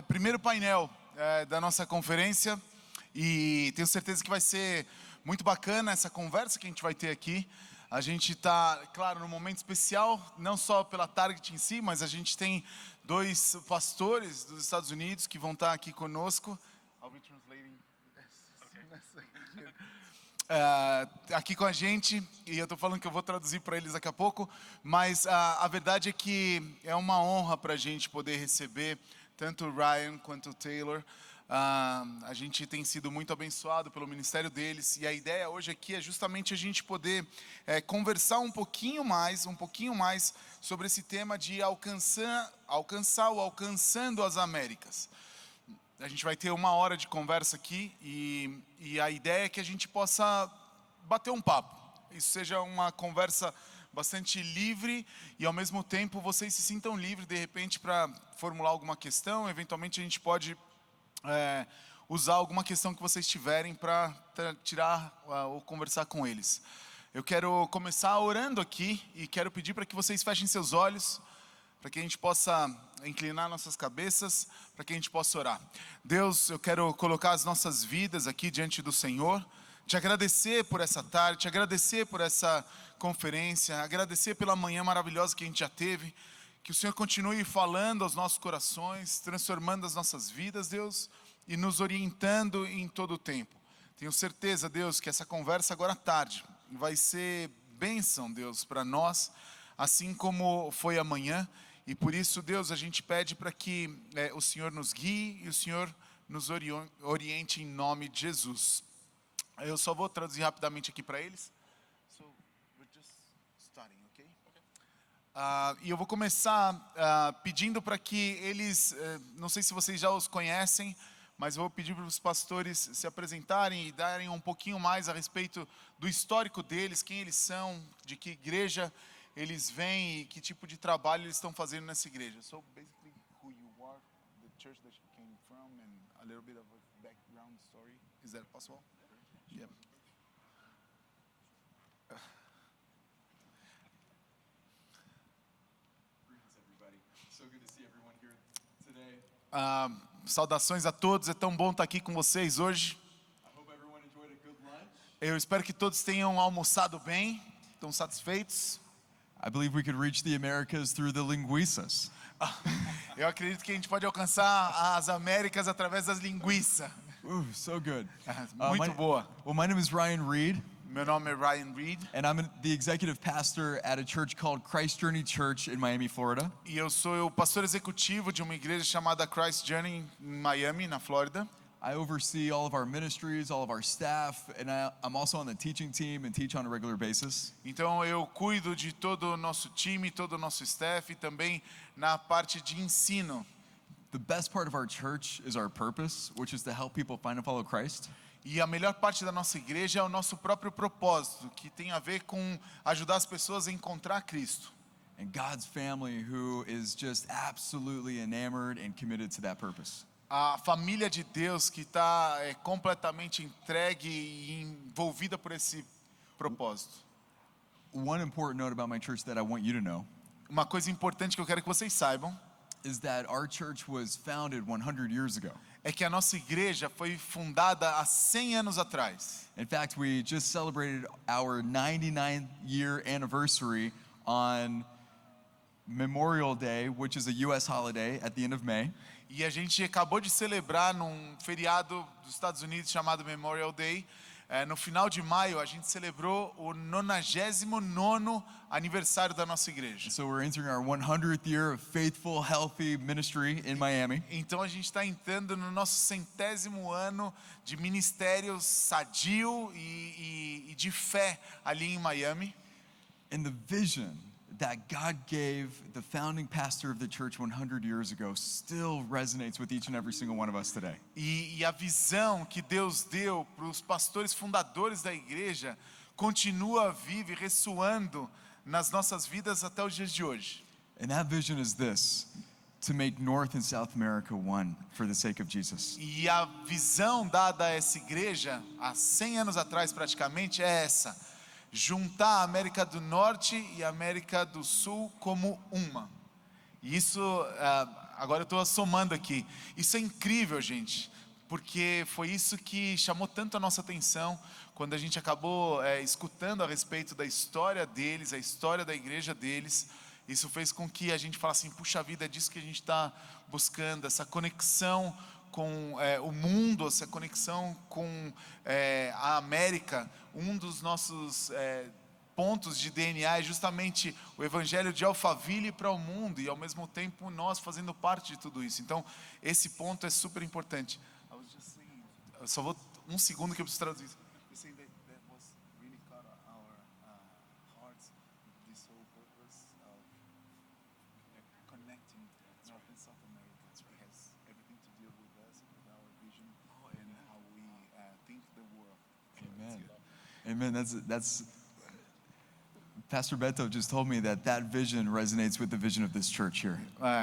Primeiro painel da nossa conferência e tenho certeza que vai ser muito bacana essa conversa que a gente vai ter aqui. A gente está, claro, num momento especial, não só pela Target em si, mas a gente tem dois pastores dos Estados Unidos que vão estar aqui conosco. I'll be translating. Aqui com a gente, e eu estou falando que eu vou traduzir para eles daqui a pouco, mas a verdade é que é uma honra para a gente poder receber tanto o Ryan quanto o Taylor. A gente tem sido muito abençoado pelo ministério deles, e a ideia hoje aqui é justamente a gente poder conversar um pouquinho mais sobre esse tema de alcançando as Américas. A gente vai ter 1 hora de conversa aqui e a ideia é que a gente possa bater um papo. Isso seja uma conversa bastante livre e ao mesmo tempo vocês se sintam livres de repente para formular alguma questão. Eventualmente a gente pode usar alguma questão que vocês tiverem para tirar ou conversar com eles. Eu quero começar orando aqui e quero pedir para que vocês fechem seus olhos, para que a gente possa inclinar nossas cabeças, para que a gente possa orar. Deus, eu quero colocar as nossas vidas aqui diante do Senhor, te agradecer por essa tarde, te agradecer por essa conferência, agradecer pela manhã maravilhosa que a gente já teve, que o Senhor continue falando aos nossos corações, transformando as nossas vidas, Deus, e nos orientando em todo o tempo. Tenho certeza, Deus, que essa conversa agora à tarde vai ser bênção, Deus, para nós, assim como foi amanhã. E por isso, Deus, a gente pede para que o Senhor nos guie e o Senhor nos oriente em nome de Jesus. Eu só vou traduzir rapidamente aqui para eles. So, we're just starting, okay? E eu vou começar pedindo para que eles, não sei se vocês já os conhecem, mas eu vou pedir para os pastores se apresentarem e darem um pouquinho mais a respeito do histórico deles, quem eles são, de que igreja eles vêm e que tipo de trabalho eles estão fazendo nessa igreja. So basically who you are, the church that you came from, and a little bit of a background story. Is that possible? Yeah. Greetings, everybody. So good to see everyone here today. Saudações a todos, é tão bom estar aqui com vocês hoje. I hope everyone enjoyed a good lunch. Eu espero que todos tenham almoçado bem, estão satisfeitos. I believe we could reach the Americas through the linguiças. Eu acredito que a gente pode alcançar as Américas através das linguiças. So good. Muito boa. Well, my name is Ryan Reed, Meu nome é Ryan Reed and I'm the executive pastor at a church called Christ Journey Church in Miami, Florida. e eu sou o pastor executivo de uma igreja chamada Christ Journey em Miami, na Flórida. I oversee all of our ministries, all of our staff, and I'm also on the teaching team and teach on a regular basis. Então eu cuido de todo o nosso time, todo o nosso staff e também na parte de ensino. The best part of our church is our purpose, which is to help people find and follow Christ. E a melhor parte da nossa igreja é o nosso próprio propósito, que tem a ver com ajudar as pessoas a encontrar Cristo. And God's family who is just absolutely enamored and committed to that purpose. A família de Deus que está completamente entregue e envolvida por esse propósito. One important note about my church that I want you to know Uma coisa importante que eu quero que vocês saibam is that our church was founded 100 years ago. é que a nossa igreja foi fundada há 100 anos atrás. In fact, we just celebrated our 99th year anniversary on Memorial Day, which is a US holiday at the end of May. E a gente acabou de celebrar num feriado dos Estados Unidos chamado Memorial Day. No final de maio, a gente celebrou o 99º aniversário da nossa igreja. So we're entering our 100th year of faithful, healthy ministry in Miami. Então a gente está entrando no nosso 100º ano de ministério sadio e de fé ali em Miami. And the vision that God gave the founding pastor of the church 100 years ago still resonates with each and every single one of us today. E a visão que Deus deu para os pastores fundadores da igreja continua viva e ressoando nas nossas vidas até os dias de hoje. And that vision is this: to make North and South America one for the sake of Jesus. E a visão dada a essa igreja há 100 anos atrás praticamente é essa: juntar a América do Norte e a América do Sul como uma. E isso agora eu estou somando aqui. Isso é incrível, gente, porque foi isso que chamou tanto a nossa atenção quando a gente acabou escutando a respeito da história deles, a história da igreja deles. Isso fez com que a gente falasse assim, puxa vida, é disso que a gente está buscando, essa conexão com o mundo, essa conexão com a América. Um dos nossos pontos de DNA é justamente o evangelho de Alphaville para o mundo, e ao mesmo tempo nós fazendo parte de tudo isso. Então esse ponto é super importante. Eu só vou um segundo que eu preciso traduzir isso. Amen. That's Pastor Beto just told me that vision resonates with the vision of this church here.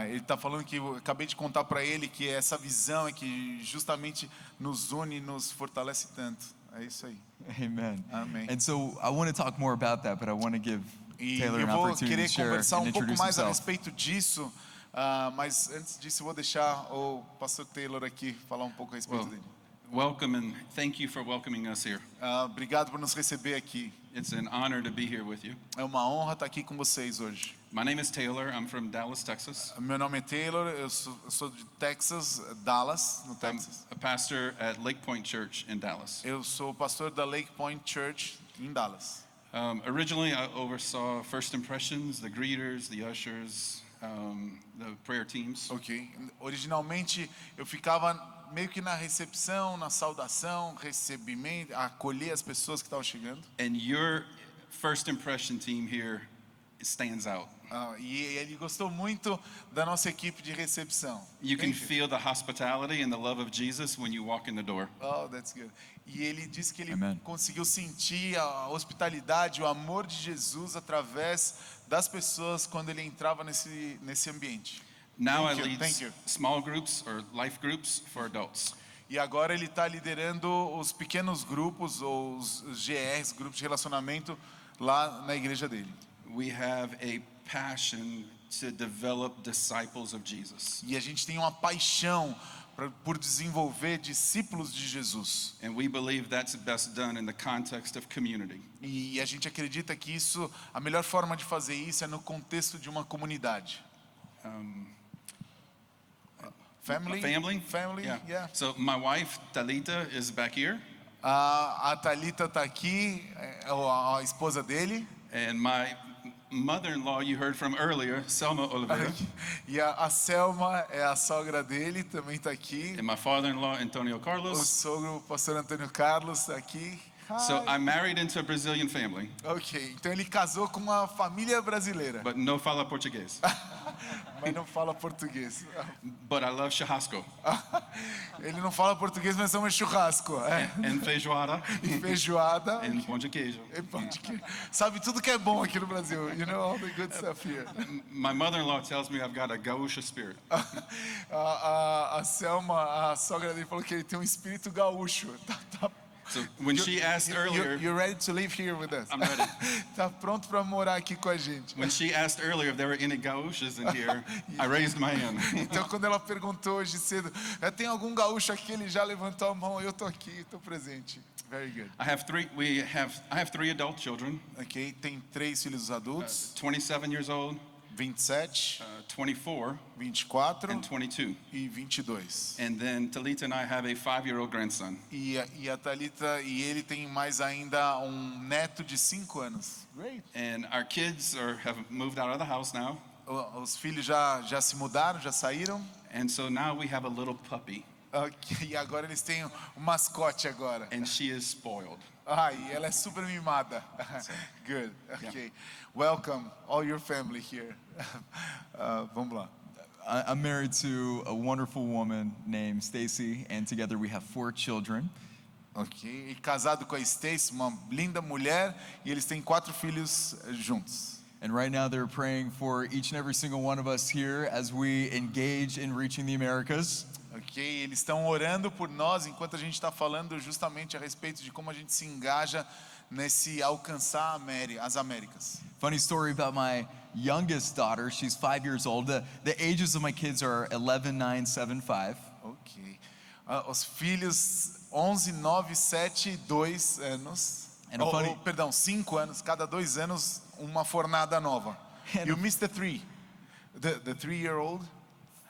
Ele está falando que eu acabei de contar para ele que essa visão é que justamente nos une e nos fortalece tanto. É isso aí. Amen. Amém. And so I want to talk more about that, but I want to give E Taylor eu an vou opportunity querer to share conversar and um pouco introduce mais a himself. respeito disso, mas antes disso eu vou deixar o pastor Taylor aqui falar um pouco a respeito dele. Welcome and thank you for welcoming us here. Obrigado por nos receber aqui. It's an honor to be here with you. É uma honra estar aqui com vocês hoje. My name is Taylor. I'm from Dallas, Texas. Meu nome é Taylor, eu sou de Texas, Dallas, no I'm Texas. a pastor at Lake Point Church in Dallas. Eu sou pastor da Lake Point Church em Dallas. Originally, I oversaw first impressions, the greeters, the ushers, the prayer teams. Ok. Originalmente eu ficava meio que na recepção, na saudação, recebimento, acolher as pessoas que estavam chegando. And your first impression team here stands out. E ele gostou muito da nossa equipe de recepção. You can Thank you. feel the hospitality and the love of Jesus when you walk in the door. Oh, that's good. E ele disse que ele Amen. conseguiu sentir a hospitalidade, o amor de Jesus através das pessoas quando ele entrava nesse ambiente. Now I Thank you, lead thank you. small groups or life groups for adults. E agora ele está liderando os pequenos grupos, ou os GRs, grupos de relacionamento, lá na igreja dele. We have a passion to develop disciples of Jesus. E a gente tem uma paixão por desenvolver discípulos de Jesus. And we believe that's best done in the context of community. E a gente acredita que isso, a melhor forma de fazer isso é no contexto de uma comunidade. Family? Family, yeah. So my wife, Talita, is back here. A Thalita está aqui, a esposa dele. And my mother-in-law, you heard from earlier, Selma Oliveira. E a Selma é a sogra dele, também está aqui. And my father-in-law, Antonio O Carlos. sogro, o pastor Antônio Carlos, está aqui. So Hi. I'm married into a Brazilian family, Ok, então ele casou com uma família brasileira, but no fala português. mas não fala português. But I love churrasco Ele não fala português, mas é churrasco. and feijoada E feijoada. and pão de queijo. E pão de queijo. Sabe tudo que é bom aqui no Brasil. You know all the good stuff here. My mother-in-law tells me I've got a gaúcha spirit. A Selma, a sogra dele, falou que ele tem um espírito gaúcho. Tá, So when she asked earlier, You're ready to live here with us. I'm ready. Tá pronto para morar aqui com a gente. When she asked earlier if there were any gauchos in here, I raised my hand. Então quando ela perguntou hoje cedo, tem algum gaúcho aqui? Ele já levantou a mão. Eu tô aqui, estou presente. Very good. I have three adult children, Ok, tem 3 filhos adultos, 27 years old, 27, 24, 24 and 22. e 22. And then Talita and I have a 5-year-old grandson. E a Thalita e ele tem mais ainda um neto de 5 anos. Great. And our kids have moved out of the house now. Os filhos já se mudaram, já saíram. And so now we have a little puppy, Ok, e agora eles têm um mascote agora. and she is spoiled. E ela é super mimada. Good. Okay. Welcome all your family here. Vamos lá. I'm married to a wonderful woman named Stacy, and together we have 4 children. Ok. E casado com a Stacy, uma linda mulher, e eles têm 4 filhos juntos. And right now they're praying for each and every single one of us here as we engage in reaching the Americas. Ok, eles estão orando por nós enquanto a gente está falando justamente a respeito de como a gente se engaja nesse alcançar as Américas. Funny story about my youngest daughter. She's 5 years old. The ages of my kids are 11, 9, 7, 5. Ok. Os filhos 11, 9, 7 e 2 anos. And a funny- Perdão, 5 anos. Cada 2 anos, uma fornada nova. And You a- missed the 3. The 3-year-old?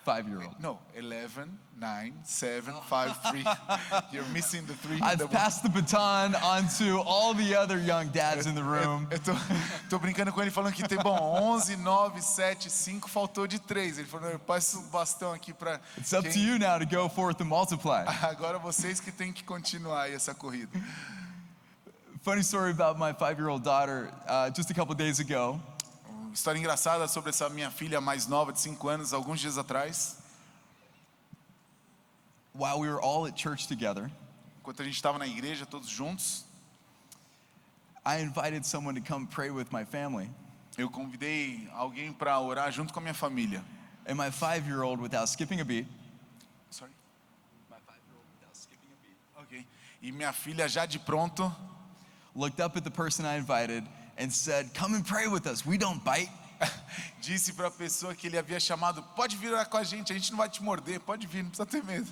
5-year-old. No, 11, 9, 7, 5, 3. You're missing the 3. I've passed the baton on to all the other young dads in the room. Eu tô brincando com ele falando que tem, bom, 11, 9, 7, 5, faltou de 3. Ele falou, eu passo o bastão aqui para... It's up to you now to go forth and multiply. Agora vocês que têm que continuar aí essa corrida. Funny story about my 5-year-old daughter. Just a couple days ago, História engraçada sobre essa minha filha mais nova de 5 anos, alguns dias atrás. while we were all at church together, Enquanto a gente estava na igreja, todos juntos, I invited someone to come pray with my family. eu convidei alguém para orar junto com a minha família. And my 5-year-old, without skipping a beat, Sorry? Ok. E minha filha já de pronto looked up at the person I invited and said, "Come and pray with us. We don't bite." disse para a pessoa que ele havia chamado, pode vir orar com a gente não vai te morder, pode vir, não precisa ter medo.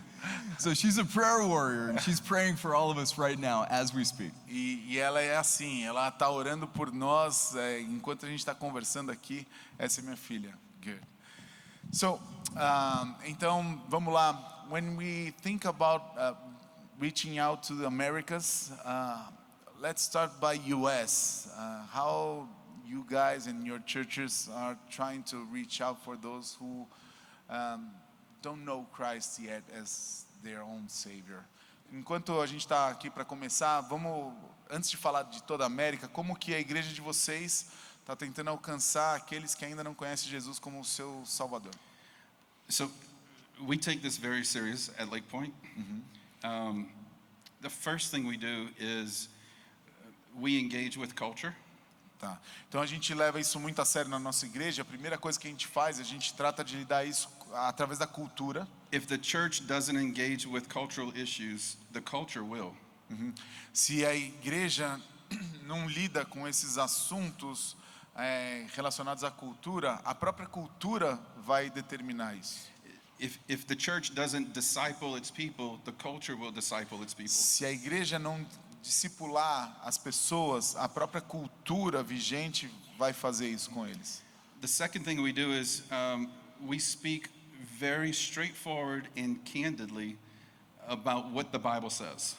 So she's a prayer warrior, and she's praying for all of us right now as we speak. E ela é assim, ela está orando por nós enquanto a gente está conversando aqui. Essa é minha filha. Good. So, então, vamos lá. When we think about reaching out to the Americas, let's start by U.S. How you guys and your churches are trying to reach out for those who don't know Christ yet as their own Savior. Enquanto a gente está aqui para começar, vamos, antes de falar de toda a América, como que a igreja de vocês está tentando alcançar aqueles que ainda não conhecem Jesus como o seu Salvador? So we take this very serious at Lake Point. The first thing we do is we engage with culture. Tá. Então a gente leva isso muito a sério na nossa igreja. A primeira coisa que a gente faz, a gente trata de lidar isso através da cultura. If the church doesn't engage with cultural issues, the culture will. Se a igreja não lida com esses assuntos relacionados à cultura, a própria cultura vai determinar isso. If the church doesn't disciple its people, the culture will disciple its people. Se a igreja não discipular as pessoas, a própria cultura vigente vai fazer isso com eles. The second thing we do is we speak very straightforward and candidly about what the Bible says.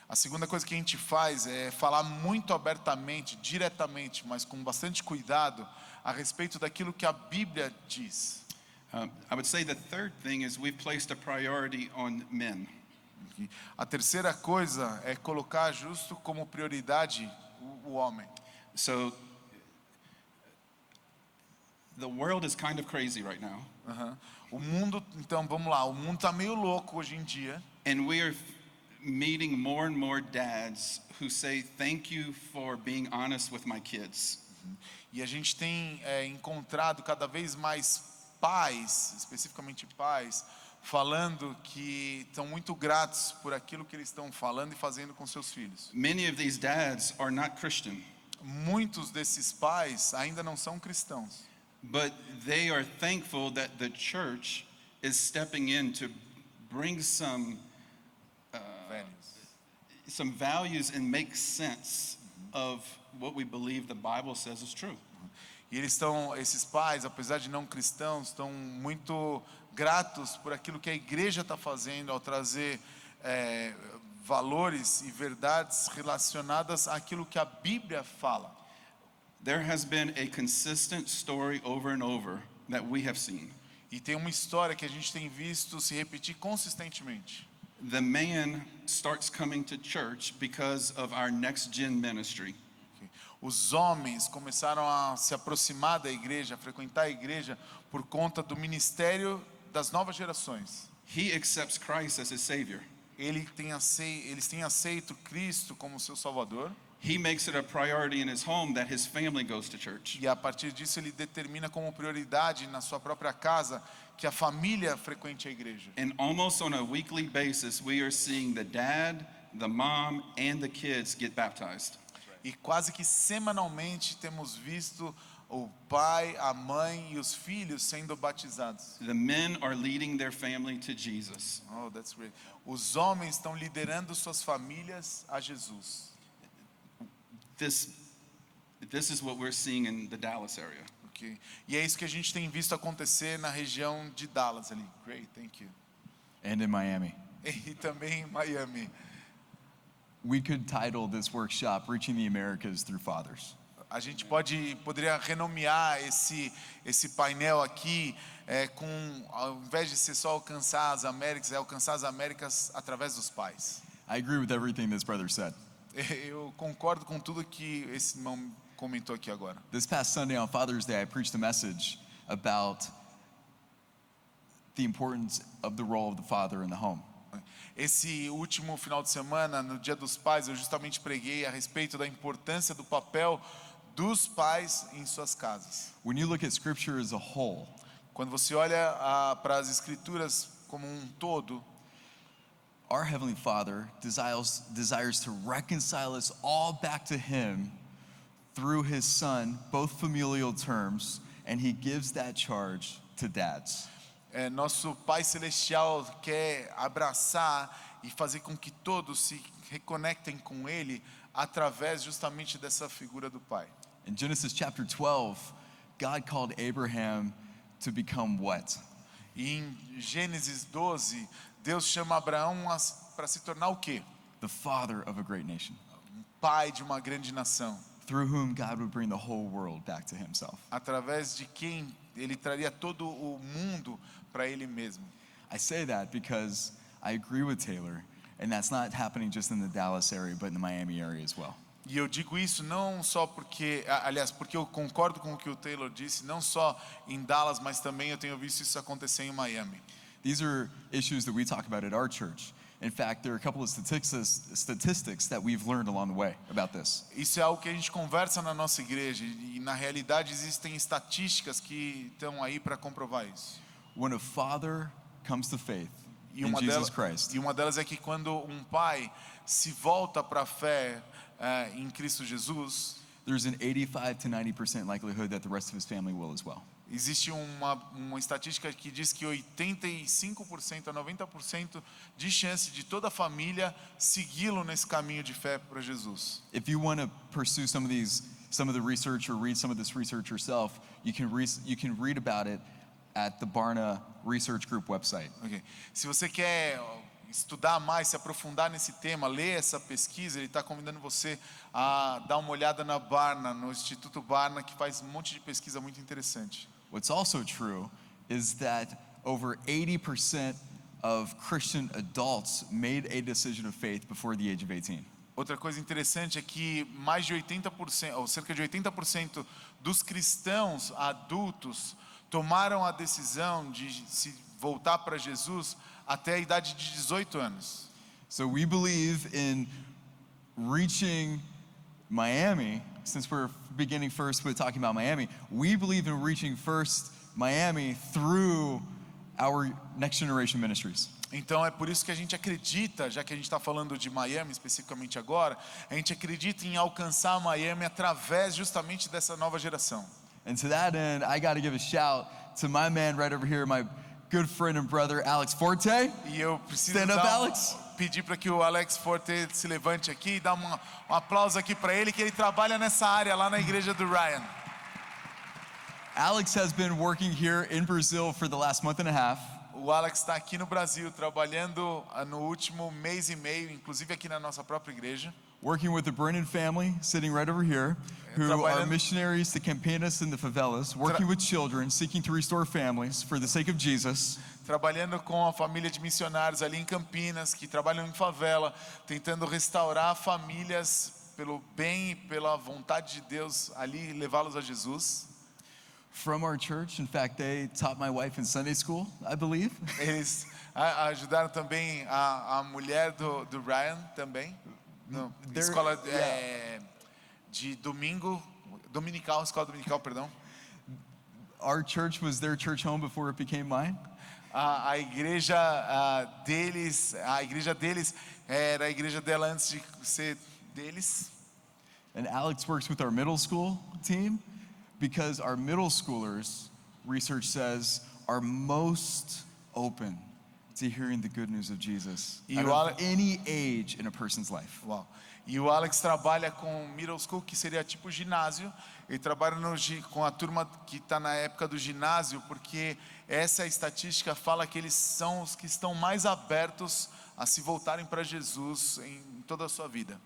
A segunda coisa que a gente faz é falar muito abertamente, diretamente, mas com bastante cuidado, a respeito daquilo que a Bíblia diz. I would say the third thing is we've placed a priority on men. A terceira coisa é colocar justo como prioridade o homem. So the world is kind of crazy right now. O mundo, então vamos lá, o mundo está meio louco hoje em dia. And we are meeting more and more dads who say, "Thank you for being honest with my kids." E a gente tem encontrado cada vez mais pais, especificamente pais, falando que estão muito gratos por aquilo que eles estão falando e fazendo com seus filhos. Many of these dads are not Christian, Muitos desses pais ainda não são cristãos, but they are thankful that the church is stepping in to bring some values and make sense of what we believe the Bible says is true. E esses pais, apesar de não cristãos, estão muito gratos por aquilo que a igreja está fazendo ao trazer valores e verdades relacionadas àquilo que a Bíblia fala. There has been a consistent story over and over that we have seen. E tem uma história que a gente tem visto se repetir consistentemente. The man starts coming to church because of our next gen ministry. Os homens começaram a se aproximar da igreja, a frequentar a igreja por conta do ministério das novas gerações. He accepts Christ as his Savior. Eles têm aceito Cristo como seu Salvador. He makes it a priority in his home that his family goes to church. E a partir disso ele determina como prioridade na sua própria casa que a família frequente a igreja. And almost on a weekly basis, we are seeing the dad, the mom, and the kids get baptized. E quase que semanalmente temos visto o pai, a mãe e os filhos sendo batizados. The men are leading their family to Jesus. Oh, that's great. Os homens estão liderando suas famílias a Jesus. This is what we're seeing in the Dallas area. Okay. E é isso que a gente tem visto acontecer na região de Dallas ali. Great, thank you. And in Miami. E também em Miami. We could title this workshop Reaching the Americas Through Fathers. A gente poderia renomear esse painel aqui ao invés de ser só alcançar as Américas, é alcançar as Américas através dos pais. I agree with everything this brother said. Eu concordo com tudo que esse irmão comentou aqui agora. This past Sunday on Father's Day, I preached a message about the importance of the role of the father in the home. Esse último final de semana, no Dia dos Pais, eu justamente preguei a respeito da importância do papel dos pais em suas casas. When you look at Scripture as a whole, Quando você olha para as Escrituras como um todo, our Heavenly Father desires to reconcile us all back to Him through His Son, both familial terms, and He gives that charge to dads. Nosso Pai Celestial quer abraçar e fazer com que todos se reconectem com Ele através justamente dessa figura do Pai. In Genesis chapter 12, God called Abraham to become what? E em Gênesis 12, Deus chama Abraão para se tornar o quê? The father of a great nation, Pai de uma grande nação, through whom God would bring the whole world back to Himself. através de quem Ele traria todo o mundo para Ele mesmo. I say that because I agree with Taylor, and that's not happening just in the Dallas area, but in the Miami area as well. E eu digo isso não só porque eu concordo com o que o Taylor disse, não só em Dallas, mas também eu tenho visto isso acontecer em Miami. These are issues that we talk about at our church. In fact, there are a couple of statistics that we've learned along the way about this. Isso é algo que a gente conversa na nossa igreja e na realidade existem estatísticas que estão aí para comprovar isso. When a father comes to faith E in Jesus Christ, uma delas é que quando um pai se volta para a fé em Cristo Jesus, there's an 85 to 90% likelihood that the rest of his family will as well. existe uma estatística que diz que 85% a 90% de chance de toda a família segui-lo nesse caminho de fé para Jesus. If you want to pursue some of the research or read some of this research yourself, you can read about it at the Barna Research Group website. Okay. Se você quer estudar mais, se aprofundar nesse tema, ler essa pesquisa, ele está convidando você a dar uma olhada na Barna, no Instituto Barna, que faz um monte de pesquisa muito interessante. What's also true is that over 80% of Christian adults made a decision of faith before the age of 18. Outra coisa interessante é que mais de 80%, ou cerca de 80% dos cristãos adultos tomaram a decisão de se voltar para Jesus até a idade de 18 anos. So we believe in reaching Miami, since we're beginning first with talking about Miami, we believe in reaching first Miami through our Next Generation Ministries. Então é por isso que a gente acredita, já que a gente está falando de Miami especificamente agora, a gente acredita em alcançar Miami através justamente dessa nova geração. And to that end, I got to give a shout to my man right over here, my good friend and brother, Alex Forte. E eu preciso Stand up, Alex. pedir para que o Alex Forte se levante aqui e dar um aplauso aqui para ele, que ele trabalha nessa área lá na igreja do Ryan. Alex has been working here in Brazil for the last month and a half. O Alex está aqui no Brasil trabalhando no último mês e meio, inclusive aqui na nossa própria igreja. Working with the Brennan family, sitting right over here, who are missionaries to Campinas and the favelas, working with children, seeking to restore families for the sake of Jesus. Trabalhando com a família de missionários ali em Campinas, que trabalham em favela, tentando restaurar famílias pelo bem e pela vontade de Deus ali, levá-los a Jesus. From our church, in fact, they taught my wife in Sunday school, I believe. Eles ajudaram também a mulher do Ryan também. Não, escola de escola dominical, perdão. Our church was their church home before it became mine. A igreja deles era a igreja dela antes de ser deles. And Alex works with our middle school team, because our middle schoolers, research says, are most open to hearing the good news of Jesus E out o of Ale- any age in a person's life. Uau. E o Alex trabalha com middle school, que seria tipo ginásio. Ele trabalha com a turma que está na época do ginásio, porque essa estatística fala que eles são os que estão mais abertos a se voltarem para Jesus em toda a sua vida.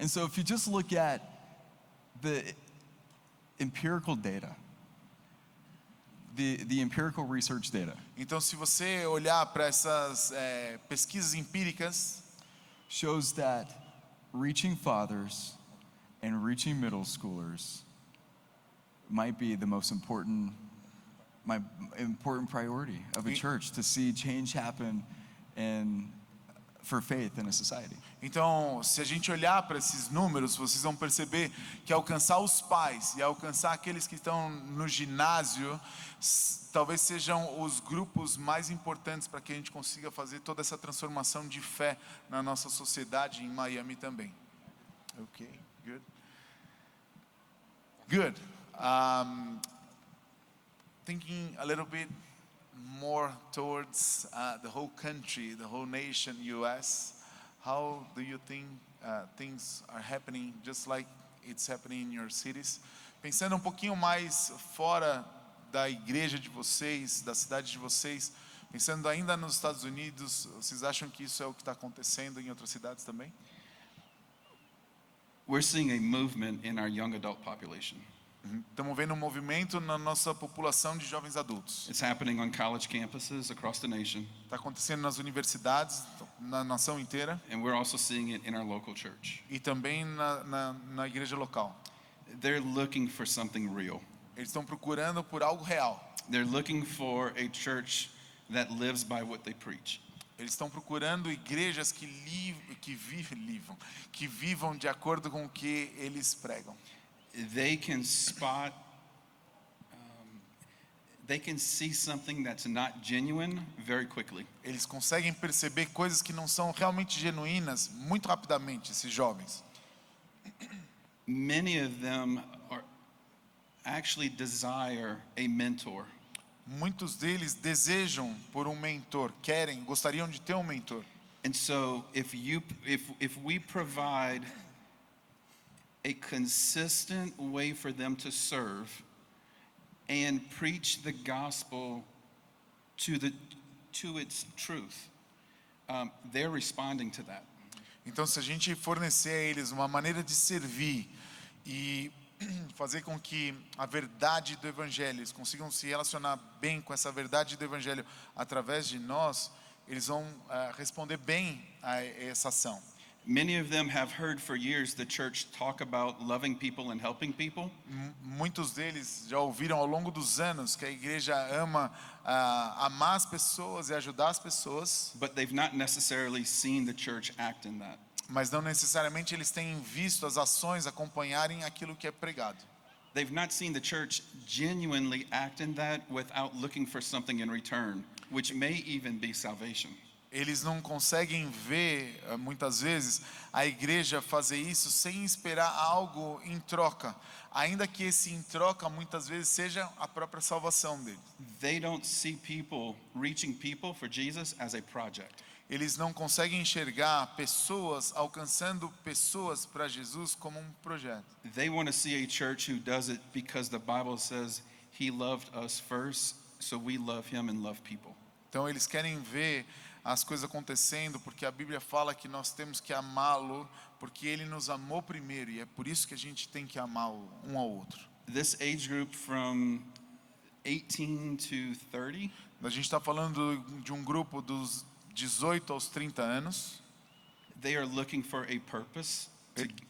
And so if you just look at the empirical data, the empirical research data, Então, se você olhar para essas pesquisas empíricas, shows that reaching fathers and reaching middle schoolers might be the most important priority of a E- church, to see change happen for faith in a society. então, se a gente olhar para esses números, vocês vão perceber que alcançar os pais e alcançar aqueles que estão no ginásio, talvez sejam os grupos mais importantes para que a gente consiga fazer toda essa transformação de fé na nossa sociedade, em Miami também. Ok, good. Good. Thinking a little bit more towards the whole country, the whole nation, U.S., how do you think things are happening just like it's happening in your cities? Pensando um pouquinho mais fora da igreja de vocês, da cidade de vocês, pensando ainda nos Estados Unidos, vocês acham que isso é o que está acontecendo em outras cidades também? We're seeing a movement in our young adult population. Estamos vendo um movimento na nossa população de jovens adultos. It's happening on college campuses across the nation, Está acontecendo nas universidades, na nação inteira, and we're also seeing it in our local church. e também na igreja local. They're looking for something real. Eles estão procurando por algo real. They're looking for a church that lives by what they preach. Eles estão procurando igrejas que vivam de acordo com o que eles pregam. They can spot, they can see something that's not genuine very quickly. Eles conseguem perceber coisas que não são realmente genuínas muito rapidamente, esses jovens. Many of them actually desire a mentor. Muitos deles desejam por um mentor, gostariam de ter um mentor. And so if we provide a consistent way for them to serve and preach the gospel to its truth, they're responding to that. Então, se a gente fornecer a eles uma maneira de servir e fazer com que a verdade do Evangelho, eles consigam se relacionar bem com essa verdade do Evangelho através de nós, eles vão responder bem a essa ação. Many of them have heard for years the church talk about loving people and helping people. Muitos deles já ouviram ao longo dos anos que a igreja ama amar as pessoas e ajudar as pessoas, But they've not necessarily seen the church act in that. mas não necessariamente eles têm visto as ações acompanharem aquilo que é pregado. They've not seen the church genuinely act in that without looking for something in return, which may even be salvation. Eles não conseguem ver, muitas vezes, a igreja fazer isso sem esperar algo em troca, ainda que esse em troca muitas vezes seja a própria salvação deles. They don't see people reaching people for Jesus as a project. Eles não conseguem enxergar pessoas alcançando pessoas para Jesus como um projeto. They want to see a church who does it because the Bible says he loved us first, so we love him and love people. Então eles querem ver as coisas acontecendo porque a Bíblia fala que nós temos que amá-lo porque ele nos amou primeiro e é por isso que a gente tem que amar um ao outro. This age group from 18 to 30, A gente está falando de um grupo dos 18 aos 30 anos. they are looking for a purpose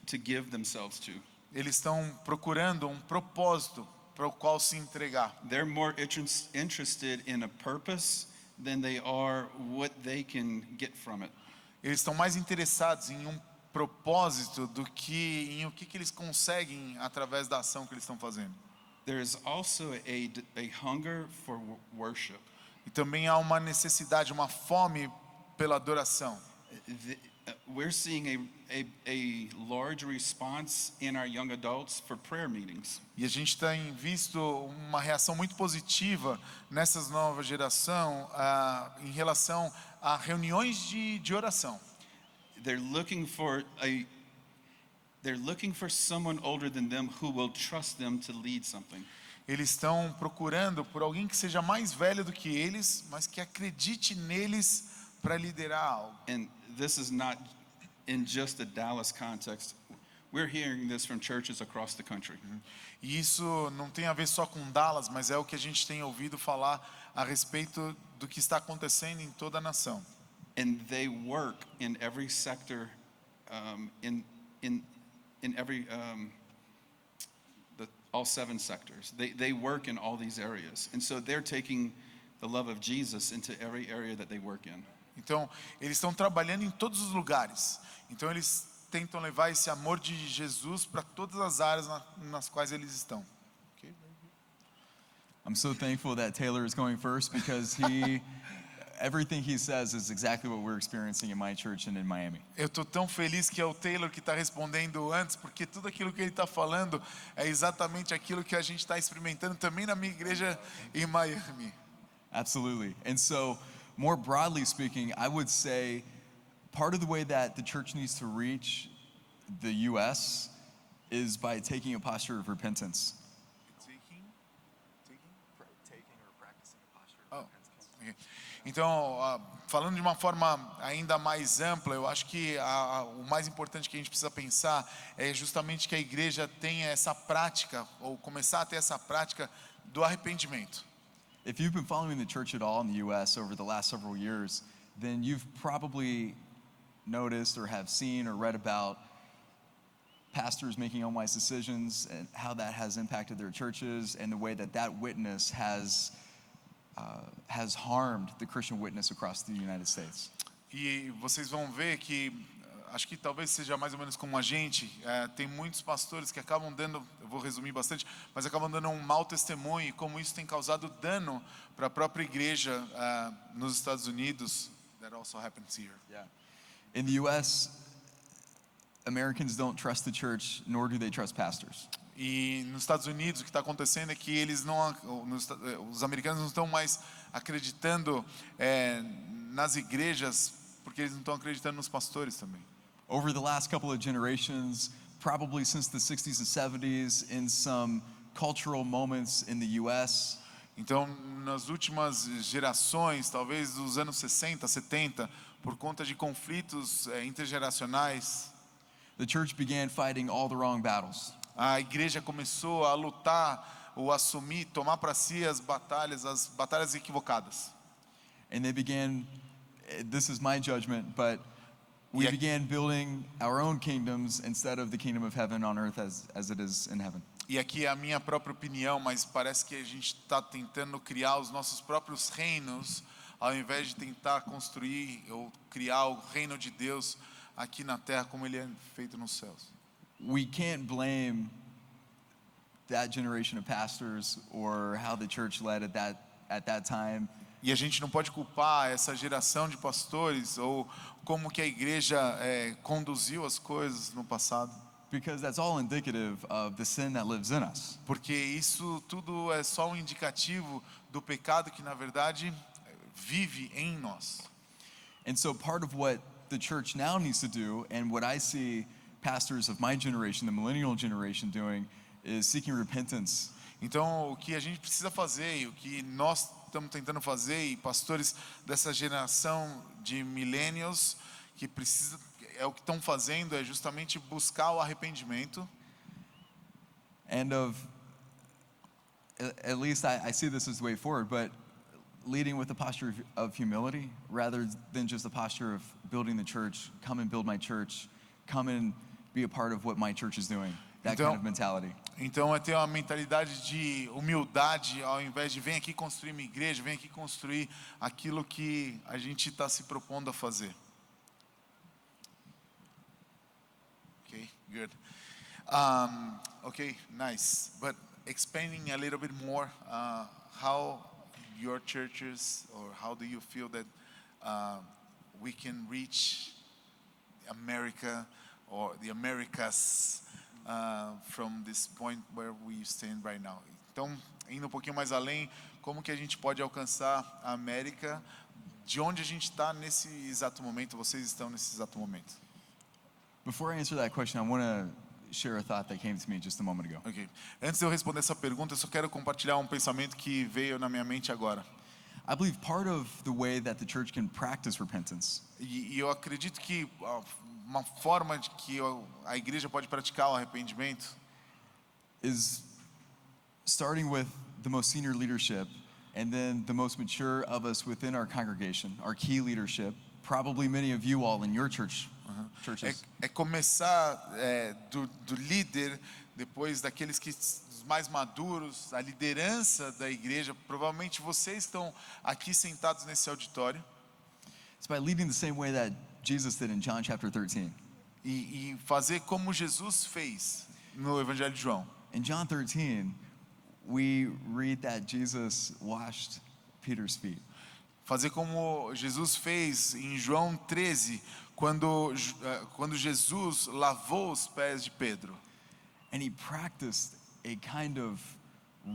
to give themselves to. Eles estão procurando um propósito para o qual se entregar. They're more interested in a purpose than they are what they can get from it. Eles estão mais interessados em um propósito do que em o que eles conseguem através da ação que eles estão fazendo. There's also a hunger for worship. E também há uma necessidade, uma fome pela adoração. We're seeing a large response in our young adults for prayer meetings. E a gente tem visto uma reação muito positiva nessas nova geração em relação a reuniões de oração. They're looking for someone older than them who will trust them to lead something. Eles estão procurando por alguém que seja mais velho do que eles, mas que acredite neles para liderar algo. And this is not in just the Dallas context. We're hearing this from churches across the country. E isso não tem a ver só com Dallas, mas é o que a gente tem ouvido falar a respeito do que está acontecendo em toda a nação. And they work in every sector, in every all 7 sectors. They work in all these areas, and so they're taking the love of Jesus into every area that they work in. Então, eles estão trabalhando em todos os lugares. Então, eles tentam levar esse amor de Jesus para todas as áreas nas quais eles estão. I'm so thankful that Taylor is going first because everything he says is exactly what we're experiencing in my church and in Miami. Eu estou tão feliz que é o Taylor que está respondendo antes, porque tudo aquilo que ele está falando é exatamente aquilo que a gente está experimentando também na minha igreja em Miami. Absolutely. And so, more broadly speaking, I would say part of the way that the church needs to reach the U.S. is by taking a posture of repentance. Okay. Então, falando de uma forma ainda mais ampla, eu acho que o mais importante que a gente precisa pensar é justamente que a igreja tenha essa prática, ou começar a ter essa prática do arrependimento. If you've been following the church at all in the U.S. over the last several years, then you've probably noticed or have seen or read about pastors making unwise decisions and how that has impacted their churches and the way that that witness has harmed the Christian witness across the United States. E vocês vão ver que, acho que talvez seja mais ou menos como a gente, tem muitos pastores que acabam dando, eu vou resumir bastante, mas acabam dando um mau testemunho e como isso tem causado dano para a própria igreja nos Estados Unidos. That also happens here. Yeah. In the U.S., Americans don't trust the church, nor do they trust pastors. E nos Estados Unidos o que está acontecendo é que os americanos não estão mais acreditando nas igrejas, porque eles não estão acreditando nos pastores também. Over the last couple of generations, probably since the 60s and 70s, in some cultural moments in the U.S., Então, nas últimas gerações, talvez dos anos 60, 70, por conta de conflitos intergeracionais, the church began fighting all the wrong battles. a igreja começou a lutar ou assumir, tomar para si as batalhas equivocadas. And they began, this is my judgment, but we Yeah. began building our own kingdoms instead of the kingdom of heaven on earth as it is in heaven. E aqui é a minha própria opinião, mas parece que a gente está tentando criar os nossos próprios reinos, ao invés de tentar construir ou criar o reino de Deus aqui na terra como ele é feito nos céus. We can't blame that generation of pastors or how the church led at that time. E a gente não pode culpar essa geração de pastores ou como que a igreja conduziu as coisas no passado, Because that's all indicative of the sin that lives in us. porque isso tudo é só um indicativo do pecado que na verdade vive em nós. And so part of what the church now needs to do, and what I see pastors of my generation, the millennial generation, doing, is seeking repentance. Então, o que a gente precisa fazer e o que nós estamos tentando fazer, e pastores dessa geração de millennials que o que estão fazendo é justamente buscar o arrependimento. And at least I see this as the way forward, but leading with a posture of humility rather than just a posture of building the church, come and build my church, come and be a part of what my church is doing, that kind of mentality. Então é ter uma mentalidade de humildade ao invés de vem aqui construir minha igreja, vem aqui construir aquilo que a gente está se propondo a fazer. Okay, good. Okay, nice. But expanding a little bit more, how your churches, or how do you feel that we can reach America or the Americas from this point where we stand right now. Então, indo um pouquinho mais além, como que a gente pode alcançar a América? De onde a gente está nesse exato momento? Vocês estão nesse exato momento? Before I answer that question, I want to share a thought that came to me just a moment ago. Ok. Antes de eu responder essa pergunta, eu só quero compartilhar um pensamento que veio na minha mente agora. I believe part of the way that the church can practice repentance E eu acredito que uma forma de que a igreja pode praticar o arrependimento is starting with the most senior leadership and then the most mature of us within our congregation, our key leadership, probably many of you all in your churches. é começar do líder, depois daqueles que os mais maduros, a liderança da igreja. Provavelmente vocês estão aqui sentados nesse auditório. It's by leading the same way that Jesus did in John chapter 13. E fazer como Jesus fez no Evangelho de João. In John 13, we read that Jesus washed Peter's feet. Fazer como Jesus fez em João 13, quando Jesus lavou os pés de Pedro. And he practiced a kind of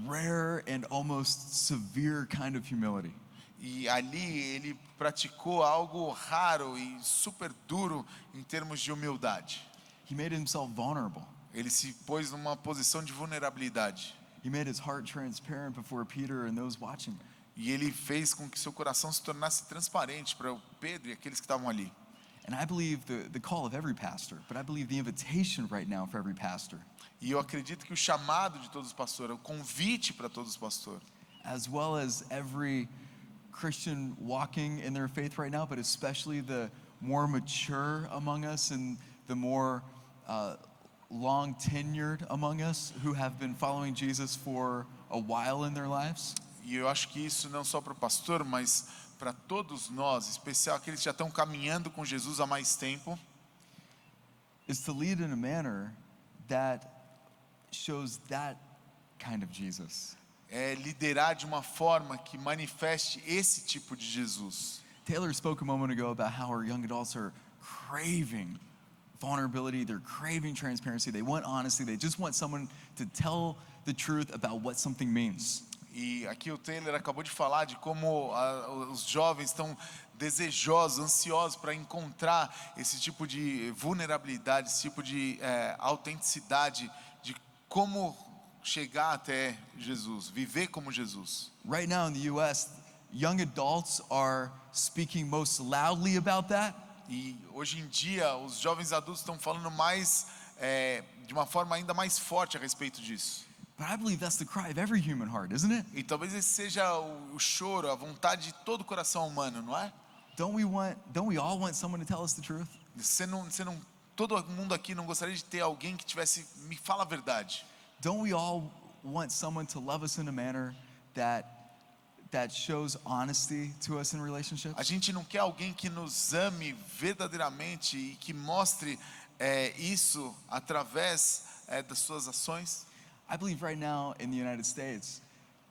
rare and almost severe kind of humility. E ali ele praticou algo raro e super duro em termos de humildade. He made himself vulnerable. Ele se pôs numa posição de vulnerabilidade. He made his heart transparent before Peter and those watching. E ele fez com que seu coração se tornasse transparente para o Pedro e aqueles que estavam ali. And I believe the call of every pastor, but I believe the invitation right now for every pastor, E eu acredito que o chamado de todos os pastores, o convite para todos os pastores, as well as every Christian walking in their faith right now, but especially the more mature among us and the more long tenured among us who have been following Jesus for a while in their lives, e eu acho que isso não só para o pastor, mas para todos nós, em especial aqueles que já estão caminhando com Jesus há mais tempo, is to lead in a manner that shows that kind of Jesus. é liderar de uma forma que manifeste esse tipo de Jesus. Taylor spoke a moment ago about how our young adults are craving vulnerability, they're craving transparency, they want honesty, they just want someone to tell the truth about what something means. E aqui o Taylor acabou de falar de como os jovens estão desejosos, ansiosos para encontrar esse tipo de vulnerabilidade, esse tipo de autenticidade, de como chegar até Jesus, viver como Jesus. Right now in the US, young adults are speaking most loudly about that. E hoje em dia os jovens adultos estão falando mais de uma forma ainda mais forte a respeito disso. But I believe that's the cry of every human heart, isn't it? E talvez esse seja o choro, a vontade de todo coração humano, não é? Don't we all want someone to tell us the truth? Todo mundo aqui não gostaria de ter alguém que me fala a verdade. Don't we all want someone to love us in a manner that shows honesty to us in relationships? A gente não quer alguém que nos ame verdadeiramente e que mostre isso através das suas ações. I believe right now in the United States,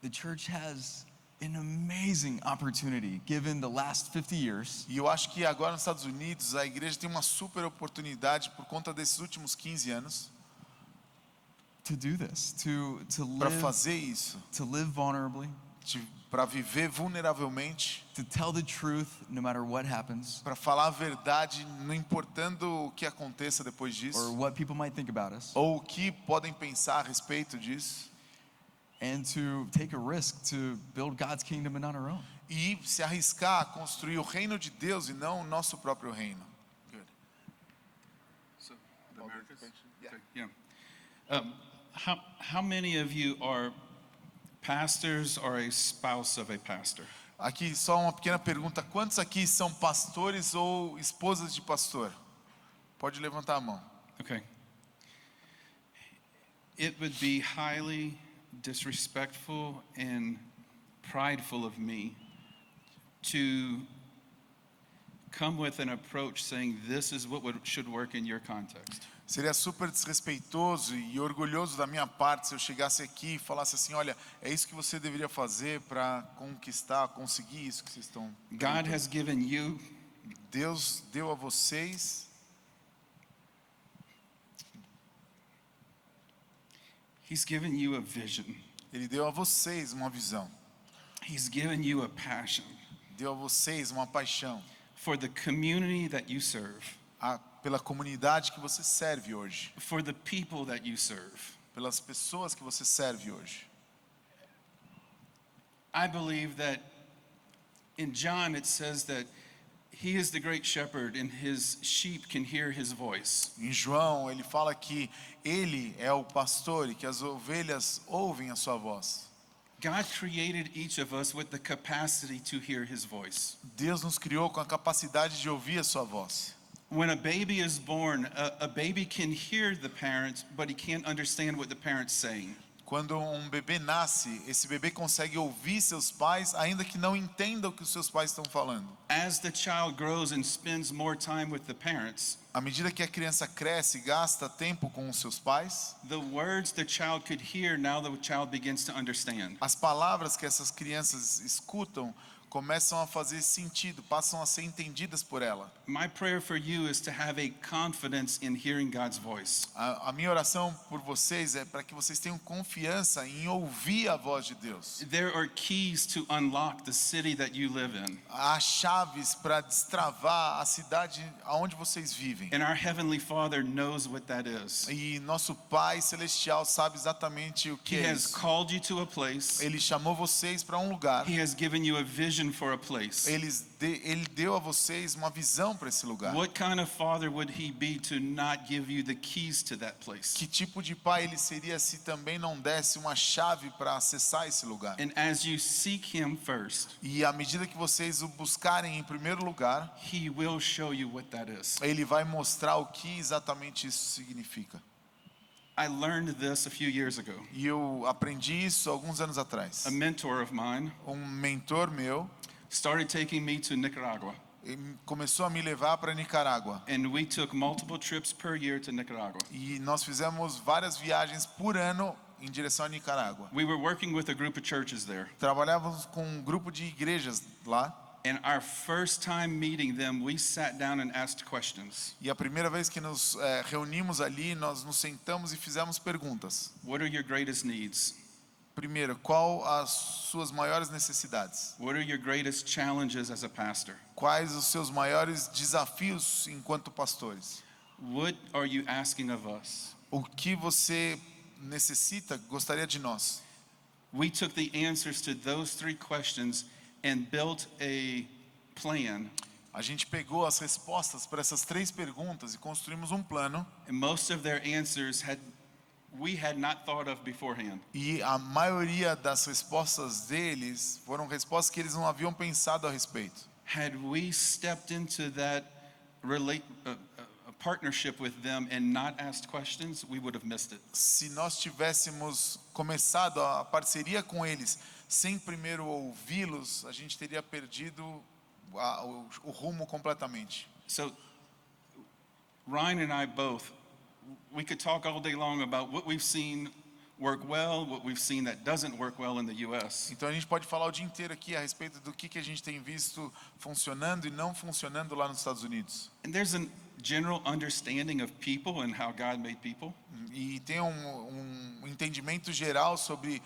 the church has an amazing opportunity given the last 50 years. E eu acho que agora nos Estados Unidos a igreja tem uma super oportunidade por conta desses últimos 15 anos To do this, para fazer isso, to live vulnerably, para viver vulneravelmente, to tell the truth no matter what happens, para falar a verdade, não importando o que aconteça depois or disso, what people might think about us, ou o que podem pensar a respeito disso, and to take a risk to build God's kingdom and not our own. e se arriscar a construir o reino de Deus e não o nosso próprio reino. So, the Americas? Okay, yeah. How many of you are pastors or a spouse of a pastor? Aqui só uma pequena pergunta: quantos aqui são pastores ou esposas de pastor? Pode levantar a mão. Okay. It would be highly disrespectful and prideful of me to come with an approach saying this is what should work in your context. Seria super desrespeitoso e orgulhoso da minha parte se eu chegasse aqui e falasse assim: olha, é isso que você deveria fazer para conseguir isso que vocês estão. God has given you Deus deu a vocês He's given you a vision. Ele deu a vocês uma visão. He's given you a passion Deu a vocês uma paixão for the community that you serve, pela comunidade que você serve hoje, for the people that you serve. pelas pessoas que você serve hoje. I believe that in John it says that he is the great shepherd and his sheep can hear his voice. Em João, ele fala que ele é o pastor e que as ovelhas ouvem a sua voz. God created each of us with the capacity to hear his voice. Deus nos criou com a capacidade de ouvir a sua voz. When a baby is born, a baby can hear the parent, but he can't understand what the parent's saying. Quando um bebê nasce, esse bebê consegue ouvir seus pais, ainda que não entenda o que os seus pais estão falando. As the child grows and spends more time with the parents, À medida que a criança cresce e gasta tempo com os seus pais, the words the child could hear, now the child begins to understand. as palavras que essas crianças escutam começam a fazer sentido, passam a ser entendidas por ela. My prayer for you is to have a confidence in hearing God's voice. A minha oração por vocês é para que vocês tenham confiança em ouvir a voz de Deus. There are keys to unlock the city that you live in. Há chaves para destravar a cidade aonde vocês vivem. And our Heavenly Father knows what that is. E nosso Pai Celestial sabe exatamente o que He é has isso. called you to a place. Ele chamou vocês para um lugar. He has given you a vision for a place. Ele deu a vocês uma visão para esse lugar. What kind of father would he be to not give you the keys to that place? Que tipo de pai ele seria se também não desse uma chave para acessar esse lugar? And as you seek him first, E à medida que vocês o buscarem em primeiro lugar, he will show you what that is. ele vai mostrar o que exatamente isso significa. I learned this a few years ago. E eu aprendi isso alguns anos atrás. A mentor of mine Mentor meu started taking me to Nicaragua, começou a me levar para Nicarágua. and we took multiple trips per year to Nicaragua. E nós fizemos várias viagens por ano em direção a Nicarágua. We were working with a group of churches there, Trabalhávamos com um grupo de igrejas lá. and our first time meeting them, we sat down and asked questions. E a primeira vez que nos reunimos ali, nós nos sentamos e fizemos perguntas. What are your greatest needs? Primeiro, qual as suas maiores necessidades? What are your greatest challenges as a pastor? Quais os seus maiores desafios enquanto pastores? What are you asking of us? O que você necessita, gostaria de nós? We took the answers to those three questions and built a plan. A gente pegou as respostas para essas três perguntas e construímos um plano. And most of their answers we had not thought of beforehand. E a maioria das respostas deles foram respostas que eles não haviam pensado a respeito. Had we stepped into that partnership with them and not asked questions, we would have missed it. Se nós tivéssemos começado a parceria com eles sem primeiro ouvi-los, a gente teria perdido o rumo completamente. So Ryan and I both, we could talk all day long about what we've seen work well, what we've seen that doesn't work well in the US. Então a gente pode falar o dia inteiro aqui a respeito do que a gente tem visto funcionando e não funcionando lá nos Estados Unidos. And there's a general understanding of people and how God made people. E tem um entendimento geral sobre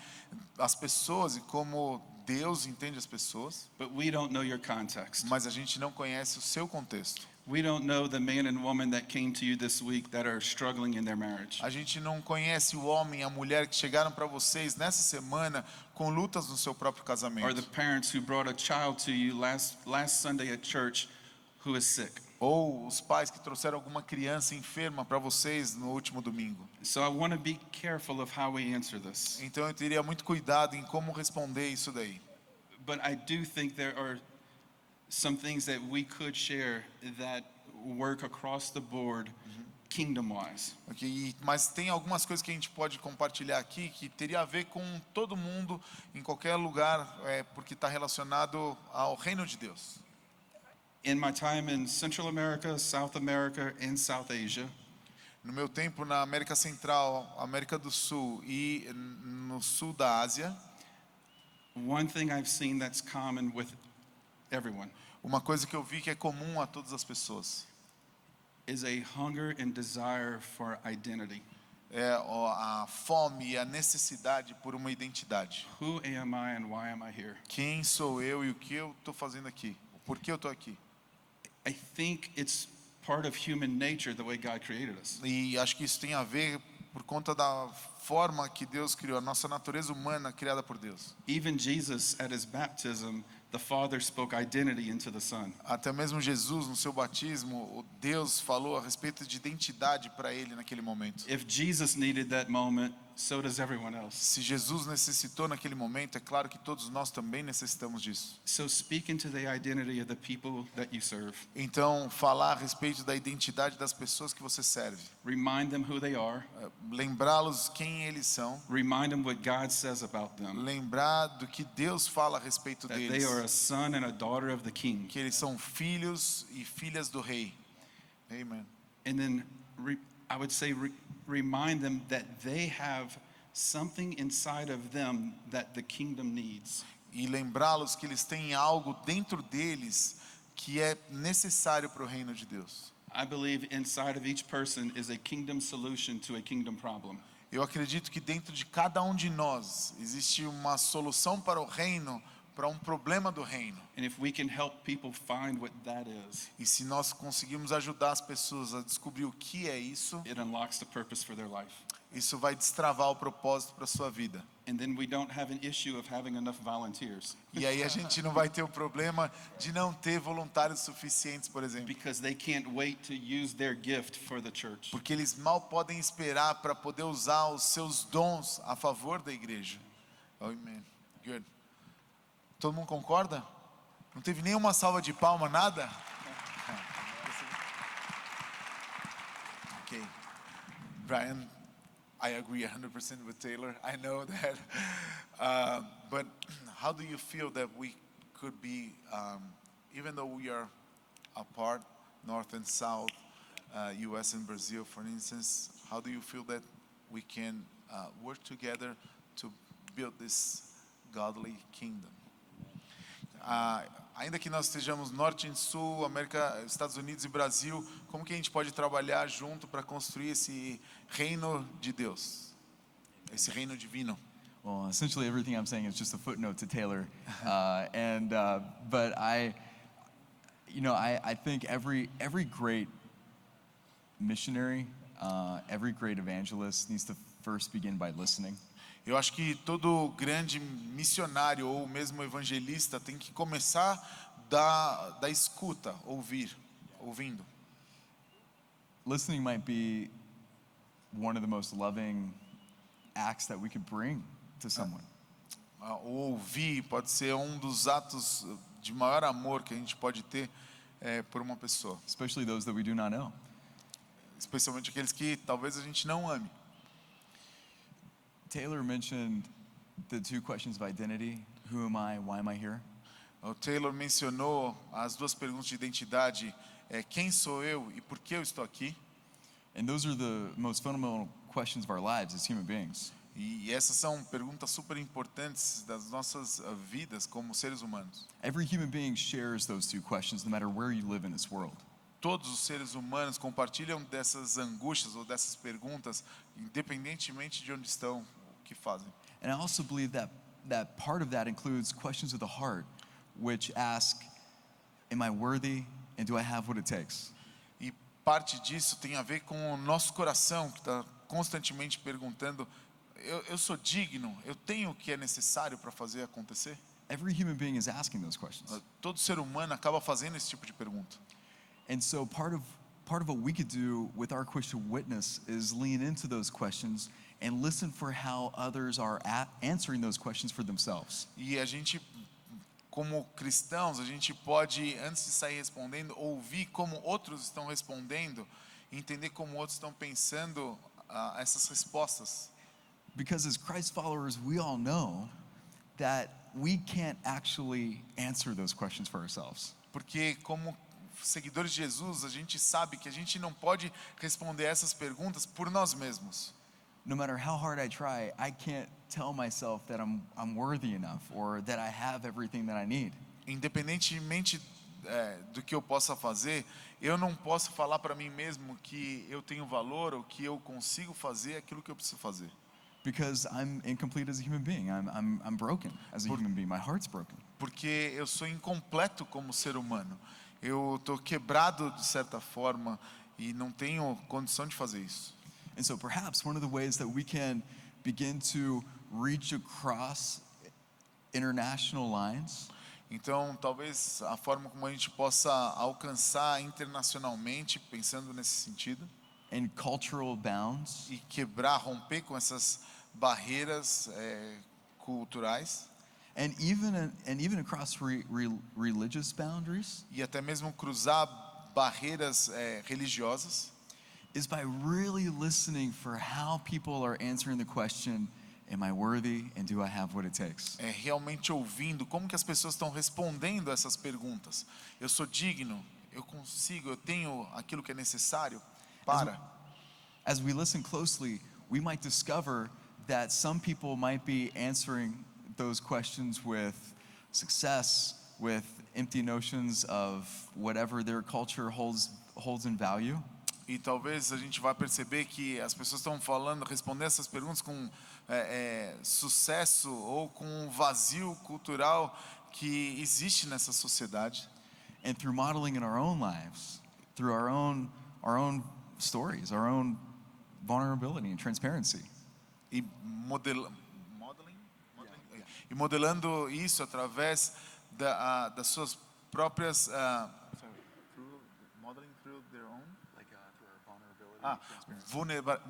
as pessoas e como Deus entende as pessoas, But we don't know your context. mas a gente não conhece o seu contexto. We don't know the man and woman that came to you this week that are struggling in their marriage. A gente não conhece o homem e a mulher que chegaram para vocês nessa semana com lutas no seu próprio Or the casamento. parents who brought a child to you last Sunday at church who is sick. Ou os pais que trouxeram alguma criança enferma para vocês no último domingo. So I want to be careful of how we answer this. Então eu teria muito cuidado em como responder isso daí. But I do think there are some things that we could share that work across the board kingdom-wise. Okay? Mas tem algumas coisas que a gente pode compartilhar aqui que teria a ver com todo mundo, em qualquer lugar, porque está relacionado ao reino de Deus. In my time in Central America, South America, and South Asia, No meu tempo na América Central, América do Sul e no sul da Ásia, one thing I've seen that's common with everyone uma coisa que eu vi que é comum a todas as pessoas is a hunger and desire for identity. a fome e a necessidade por uma identidade. Who am I and why am I here? Quem sou eu e o que eu estou fazendo aqui? Por que eu estou aqui? I think it's part of human nature the way God created us. E acho que isso tem a ver por conta da forma que Deus criou, a nossa natureza humana criada por Deus. Even Jesus at his baptism, the Father spoke identity into the Son. Até mesmo Jesus, no seu batismo, o Deus falou a respeito de identidade para ele naquele momento. If Jesus needed that moment, so does everyone else. Se Jesus necessitou naquele momento, é claro que todos nós também necessitamos disso. So speak into the identity of the people that you serve. Então, falar a respeito da identidade das pessoas que você serve. Remind them who they are. Lembrá-los quem eles são. Remind them what God says about them. Lembrar do que Deus fala a respeito That they deles. are a son and a daughter of the King. Que eles são filhos e filhas do rei. Amen. And then I would say remind them that they have something inside of them that the kingdom needs. E lembrá-los que eles têm algo dentro deles que é necessário para o reino de Deus. I believe inside of each person is a kingdom solution to a kingdom problem. Eu acredito que dentro de cada um de nós existe uma solução para o reino, para um problema do reino. And if we can help people find what that is, E se nós conseguirmos ajudar as pessoas a descobrir o que é isso, it unlocks the purpose for their life. isso vai destravar o propósito para a sua vida. And then we don't have an issue of having enough volunteers E aí a gente não vai ter o problema de não ter voluntários suficientes, por exemplo. because they can't wait to use their gift for the church. Porque eles mal podem esperar para poder usar os seus dons a favor da igreja. Amen. Good. Todo mundo concorda? Não teve nenhuma salva de palma, nada? Okay. Brian, I agree 100% with Taylor. I know that. But how do you feel that we could be, even though we are apart, North and South, US and Brazil, for instance, how do you feel that we can work together to build this godly kingdom? Ainda que nós estejamos norte e sul, América, Estados Unidos e Brasil, como que a gente pode trabalhar junto para construir esse reino de Deus, esse reino divino? Well, essentially everything I'm saying is just a footnote to Taylor, but I think every great missionary, every great evangelist needs to first begin by listening. Eu acho que todo grande missionário ou mesmo evangelista tem que começar da escuta, ouvindo. Listening might be one of the most loving acts that we could bring to someone. Ouvir pode ser um dos atos de maior amor que a gente pode ter por uma pessoa, Especially those that we do not know. especialmente aqueles que talvez a gente não ame. Taylor mentioned the two questions of identity. Who am I? Why am I here? O Taylor mencionou as duas perguntas de identidade, quem sou eu e por que eu estou aqui? And those are the most fundamental questions of our lives as human beings. E essas são perguntas super importantes das nossas vidas como seres humanos. Every human being shares those two questions no matter where you live in this world. Todos os seres humanos compartilham dessas angústias ou dessas perguntas, independentemente de onde estão, o que fazem. And I also believe that part of that includes questions of the heart, which ask, am I worthy and do I have what it takes? E parte disso tem a ver com o nosso coração, que está constantemente perguntando, eu sou digno, eu tenho o que é necessário para fazer acontecer? Every human being is asking those questions. Todo ser humano acaba fazendo esse tipo de pergunta. And so part of what we could do with our Christian witness is lean into those questions and listen for how others are answering those questions for themselves. E a gente, como cristãos, a gente pode, antes de sair respondendo, ouvir como outros estão respondendo, e entender como outros estão pensando essas respostas. Because as Christ followers, we all know that we can't actually answer those questions for ourselves. Porque como seguidores de Jesus, a gente sabe que a gente não pode responder essas perguntas por nós mesmos. No matter how hard I try, I can't tell myself that I'm worthy enough or that I have everything that I need. Independentemente do que eu possa fazer, eu não posso falar para mim mesmo que eu tenho valor ou que eu consigo fazer aquilo que eu preciso fazer. Because I'm incomplete as a human being. I'm broken as a human being. My heart's broken. Porque eu sou incompleto como ser humano. Eu estou quebrado de certa forma e não tenho condição de fazer isso. And so perhaps one of the ways that we can begin to reach across international lines Então, talvez a forma como a gente possa alcançar internacionalmente, pensando nesse sentido, and cultural bounds e quebrar, romper com essas barreiras culturais and even across religious boundaries e até mesmo cruzar barreiras religiosas, is by really listening for how people are answering the question, am I worthy and do I have what it takes? é realmente ouvindo como que as pessoas estão respondendo essas perguntas. Eu sou digno, eu consigo, eu tenho aquilo que é necessário para. As we listen closely, we might discover that some people might be answering those questions with success, with empty notions of whatever their culture holds in value. E talvez a gente vá perceber que as pessoas estão respondendo essas perguntas com sucesso ou com um vazio cultural que existe nessa sociedade. And through modeling in our own lives, through our own stories, our own vulnerability and transparency. E modelando isso através das suas próprias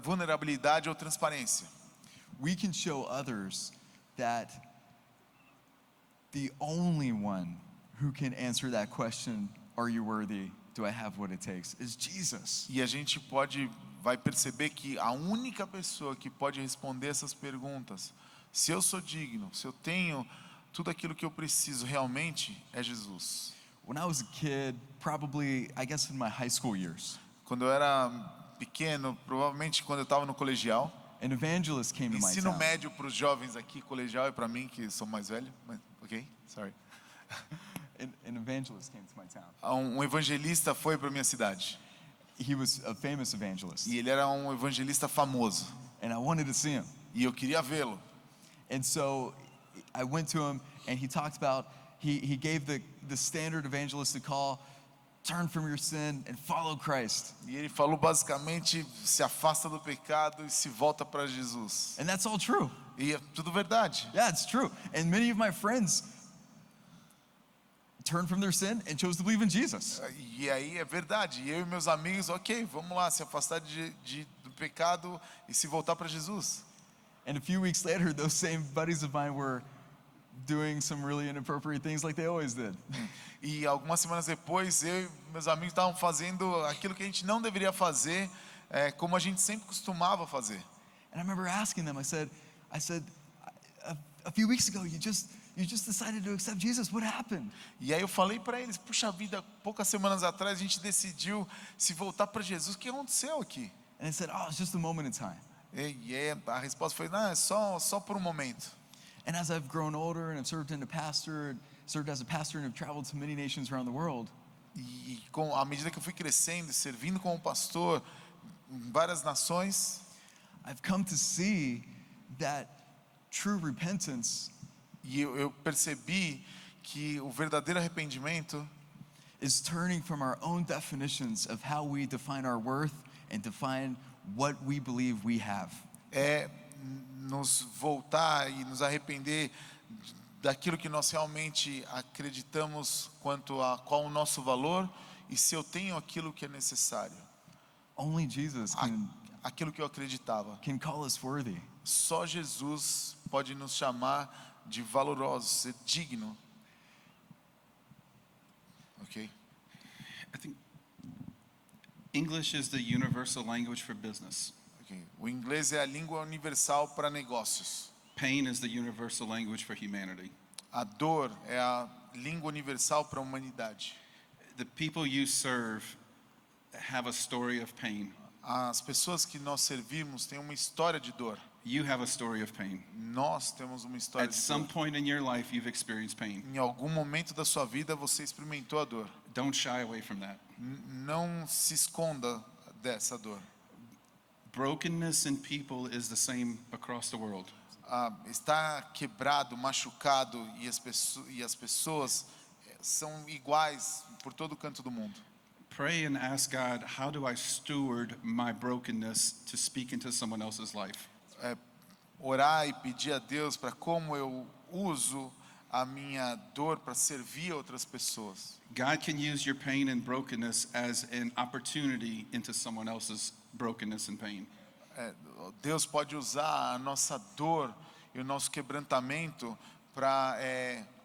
vulnerabilidade ou transparência. We can show others that the only one who can answer that question, are you worthy? Do I have what it takes? Is Jesus. E a gente vai perceber que a única pessoa que pode responder essas perguntas, se eu sou digno, se eu tenho tudo aquilo que eu preciso realmente, é Jesus. When I was a kid, probably, I guess in my high school years, Quando eu era pequeno, provavelmente quando eu estava no colegial, an evangelist came to my ensino town. médio para os jovens aqui, colegial é para mim que sou mais velho, mas, ok, sorry. An evangelist came to my town. Um evangelista foi para minha cidade He was a famous evangelist, e ele era um evangelista famoso and I wanted to see him. e eu queria vê-lo. And so I went to him, and he talked about, he gave the standard evangelistic call, turn from your sin and follow Christ. E ele falou basicamente, se afasta do pecado e se volta para Jesus. And that's all true. E é tudo verdade. Yeah, it's true. And many of my friends turned from their sin and chose to believe in Jesus. E aí é verdade. E eu e meus amigos, ok, vamos lá, se afastar do pecado e se voltar para Jesus. And a few weeks later, those same buddies of mine were doing some really inappropriate things like they always did. E algumas semanas depois, eu e meus amigos estavam fazendo aquilo que a gente não deveria fazer, como a gente sempre costumava fazer. And I remember asking them, I said, a few weeks ago, you just decided to accept Jesus. What happened? E aí eu falei para eles, puxa vida, poucas semanas atrás a gente decidiu se voltar para Jesus. O que aconteceu aqui? And they said, oh, it's just a moment in time. E aí a resposta foi, não, é só por um momento. And as I've grown older and I've served as a pastor and have traveled to many nations around the world, E à medida que eu fui crescendo, servindo como pastor em várias nações, I've come to see that true repentance e eu percebi que o verdadeiro arrependimento is turning from our own definitions of how we define our worth and define what we believe we have. é nos voltar e nos arrepender daquilo que nós realmente acreditamos quanto a qual o nosso valor e se eu tenho aquilo que é necessário, Only Jesus aquilo que eu acreditava. can call us worthy. Só Jesus pode nos chamar de valorosos, ser digno. Ok? I think English is the universal language for business. Ok. O inglês é a língua universal para negócios. Pain is the universal language for humanity. A dor é a língua universal para a humanidade. The people you serve have a story of pain. As pessoas que nós servimos têm uma história de dor. You have a story of pain. Nós temos uma história At de some dor. point in your life, you've experienced pain. Em algum momento da sua vida você experimentou a dor. Don't shy away from that. Não se esconda dessa dor. Brokenness in people is the same across the world. Está quebrado, machucado e as pessoas são iguais por todo canto do mundo. Pray and ask God, how do I steward my brokenness to speak into someone else's life? Orar e pedir a Deus para como eu uso a minha dor para servir outras pessoas. God can use your pain and brokenness as an opportunity into someone else's brokenness and pain. Deus pode usar a nossa dor e o nosso quebrantamento para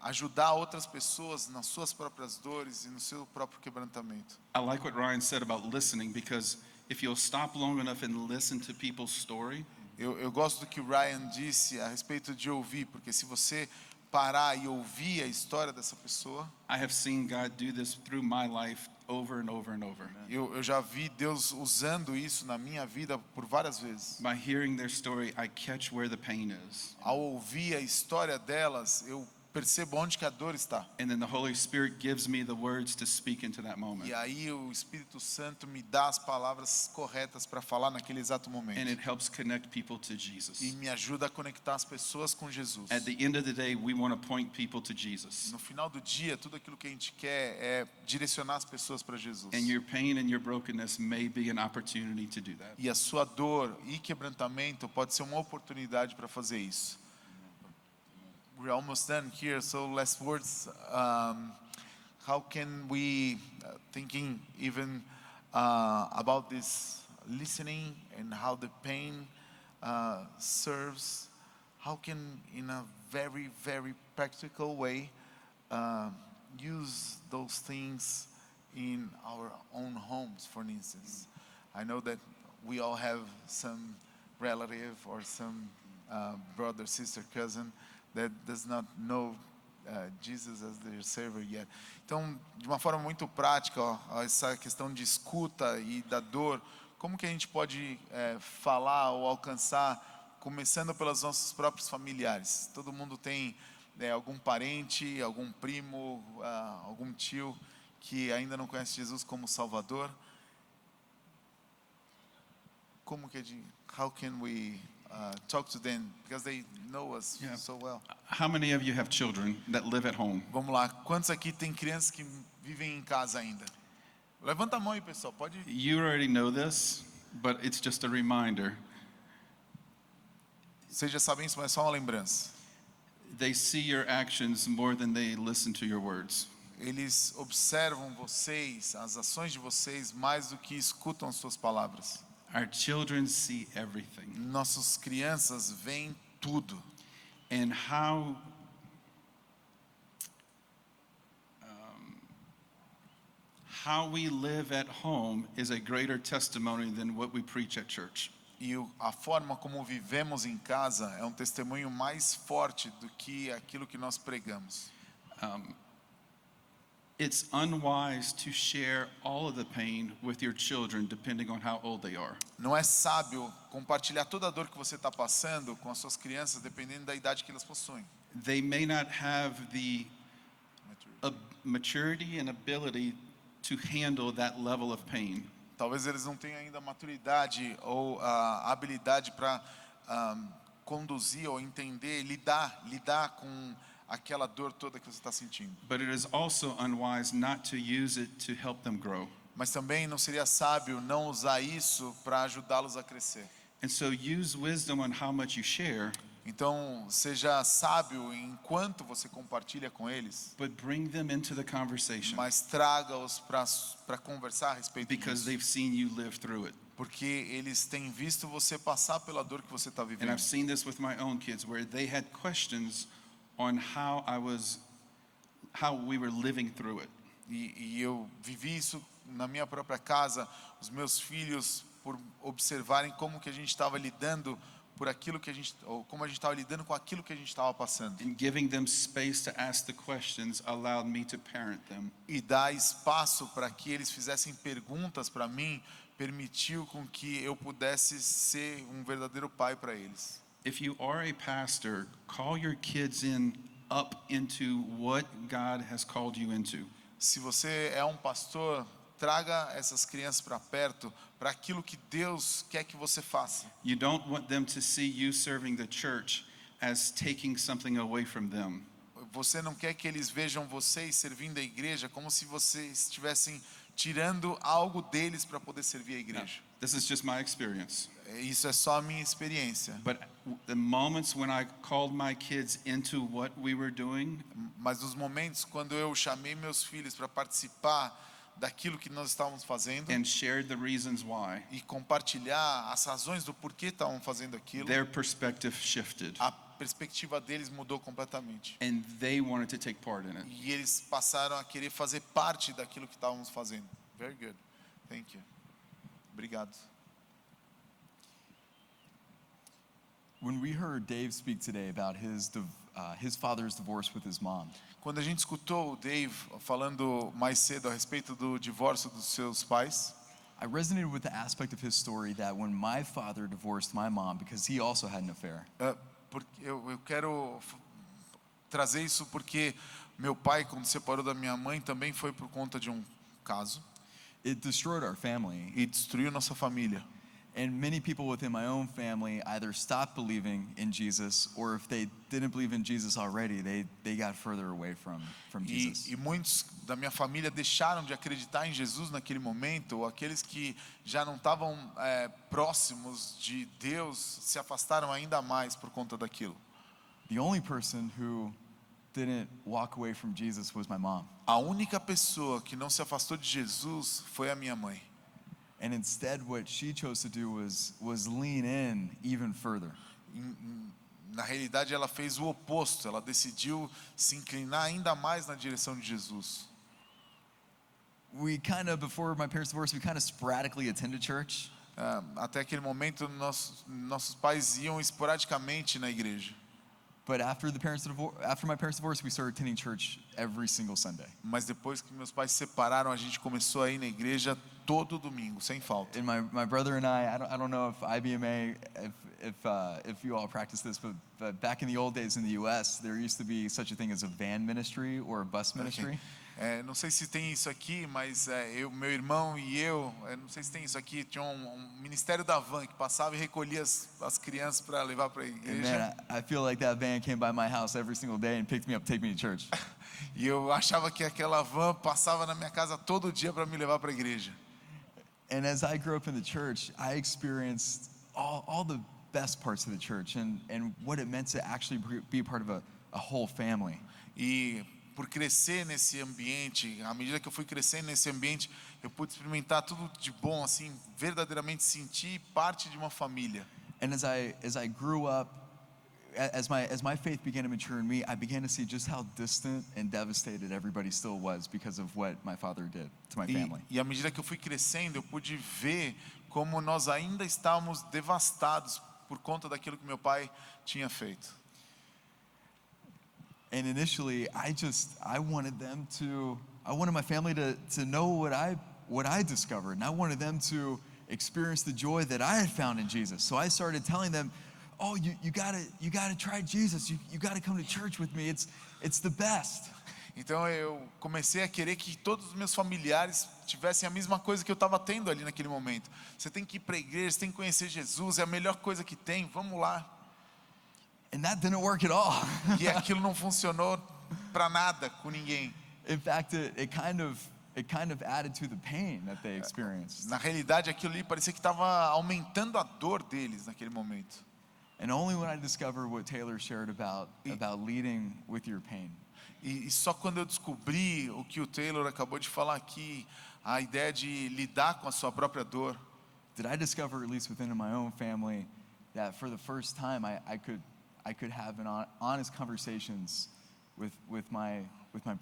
ajudar outras pessoas nas suas próprias dores e no seu próprio quebrantamento. I like what Ryan said about listening, because if you'll stop long enough and listen to people's story, Eu gosto do que o Ryan disse a respeito de ouvir, porque se você parar e ouvir a história dessa pessoa, I have seen God do this through my life over and over and over. eu já vi Deus usando isso na minha vida por várias vezes. By hearing their story, I catch where the pain is. Ao ouvir a história delas, eu percebo onde que a dor está. And then the Holy Spirit gives me the words to speak into that moment. E aí o Espírito Santo me dá as palavras corretas para falar naquele exato momento. And it helps connect people to Jesus. E me ajuda a conectar as pessoas com Jesus. At the end of the day, we want to point people to Jesus. No final do dia, tudo aquilo que a gente quer é direcionar as pessoas para Jesus. And your pain and your brokenness may be an opportunity to do that. E a sua dor e quebrantamento pode ser uma oportunidade para fazer isso. We're almost done here, so last words. How can we, thinking even about this listening and how the pain serves, how can, in a very, very practical way, use those things in our own homes, for instance? I know that we all have some relative or some brother, sister, cousin that does not know Jesus as their Savior yet. Então, de uma forma muito prática, essa questão de escuta e da dor, como que a gente pode falar ou alcançar, começando pelos nossos próprios familiares? Todo mundo tem algum parente, algum primo, algum tio que ainda não conhece Jesus como Salvador. Como que how can we talk to them, because they know us so well? How many of you have children that live at home? Vamos lá, quantos aqui tem crianças que vivem em casa ainda? Levanta a mão aí, pessoal, pode. You already know this, but it's just a reminder. Vocês já sabem isso, mas é só uma lembrança. They see your actions more than they listen to your words. Eles observam vocês, as ações de vocês, mais do que escutam as suas palavras. Our children see everything. Nossas crianças veem tudo. And how we live at home is a greater testimony than what we preach at church. E a forma como vivemos em casa é um testemunho mais forte do que aquilo que nós pregamos. It's unwise to share all of the pain with your children depending on how old they are. Não é sábio compartilhar toda a dor que você está passando com as suas crianças, dependendo da idade que elas possuem. They may not have the maturity and ability to handle that level of pain. Talvez eles não tenham ainda a maturidade ou a habilidade para conduzir ou entender, lidar com aquela dor toda que você está sentindo. But it is also unwise not to use it to help them grow. Mas também não seria sábio não usar isso para ajudá-los a crescer. And so use wisdom on how much you share. Então, seja sábio enquanto você compartilha com eles, But bring them into the conversation mas traga-os para conversar a respeito because disso. they've seen you live through it. Porque eles têm visto você passar pela dor que você está And vivendo. I've seen this with my own kids where they had questions on how we were living through it. E eu vivi isso na minha própria casa, os meus filhos, por observarem como que a gente estava lidando por aquilo que ou como a gente estava lidando com aquilo que a gente estava passando. And giving them space to ask the questions allowed me to parent them. E dar espaço para que eles fizessem perguntas para mim permitiu com que eu pudesse ser um verdadeiro pai para eles. If you are a pastor, call your kids up into what God has called you into. Se você é um pastor, traga essas crianças para perto, para aquilo que Deus quer que você faça. You don't want them to see you serving the church as taking something away from them. Você não quer que eles vejam vocês servindo a igreja como se vocês estivessem tirando algo deles para poder servir a Now, igreja. this is just my experience. Isso é só a minha experiência. But the moments when I called my kids into what we were doing, Mas nos momentos quando eu chamei meus filhos para participar daquilo que nós estávamos fazendo and shared the reasons why, e compartilhar as razões do porquê estavam fazendo aquilo, their perspective shifted. a perspectiva deles mudou completamente. And they wanted to take part in it. E eles passaram a querer fazer parte daquilo que estávamos fazendo. Very good. Thank you. Obrigado. When we heard Dave speak today about his father's divorce with his mom, Quando a gente escutou o Dave falando mais cedo a respeito do divórcio dos seus pais, I resonated with the aspect of his story that when my father divorced my mom because he also had an affair, porque eu quero trazer isso porque meu pai, quando se separou da minha mãe, também foi por conta de um caso it destroyed our family. e destruiu nossa família. And many people within my own family either stopped believing in Jesus, or if they didn't believe in Jesus already, they got further away from Jesus. E muitos da minha família deixaram de acreditar em Jesus naquele momento, ou aqueles que já não estavam próximos de Deus se afastaram ainda mais por conta daquilo. The only person who didn't walk away from Jesus was my mom. A única pessoa que não se afastou de Jesus foi a minha mãe. And instead what she chose to do was lean in even further. Na realidade, ela fez o oposto. Ela decidiu se inclinar ainda mais na direção de Jesus. We kind of, before my parents divorced, we kind of sporadically attended church. Até aquele momento, nossos pais iam esporadicamente na igreja. But after my parents divorced, we started attending church every single Sunday. Mas depois que meus pais se separaram, a gente começou a ir na igreja todo domingo, sem falta. And my brother and I don't know if IBMA, if you all practice this, but back in the old days in the U.S., there used to be such a thing as a van ministry or a bus ministry. Não sei se tem isso aqui, mas meu irmão e eu não sei se tem isso aqui, tinha um ministério da van que passava e recolhia as crianças para levar para a And igreja. man, I feel like that van came by my house every single day and picked me up, take me to church. E eu achava que aquela van passava na minha casa todo dia para me levar para a igreja. And as I grew up in the church, I experienced all the best parts of the church and what it meant to actually be a part of a whole family. E por crescer nesse ambiente, à medida que eu fui crescendo nesse ambiente, eu pude experimentar tudo de bom, assim, verdadeiramente sentir parte de uma família. And as I grew up, as my faith began to mature in me, I began to see just how distant and devastated everybody still was because of what my father did to my family. E à medida que eu fui crescendo, eu pude ver como nós ainda estávamos devastados por conta daquilo que meu pai tinha feito. And initially, I wanted my family to know what I discovered, and I wanted them to experience the joy that I had found in Jesus. So I started telling them, "Oh, you gotta try Jesus. You gotta come to church with me. It's the best." Então eu comecei a querer que todos os meus familiares tivessem a mesma coisa que eu estava tendo ali naquele momento. Você tem que ir para a igreja, você tem que conhecer Jesus, é a melhor coisa que tem, vamos lá. And that didn't work at all. E aquilo não funcionou para nada com ninguém. In fact, it kind of added to the pain that they experienced. Na realidade, aquilo ali parecia que estava aumentando a dor deles naquele momento. And only when I discovered what Taylor shared about leading with your pain. E só quando eu descobri o que o Taylor acabou de falar aqui, a ideia de lidar com a sua própria dor, Did I discover, at least within my own family, that for the first time I could have honest conversations with my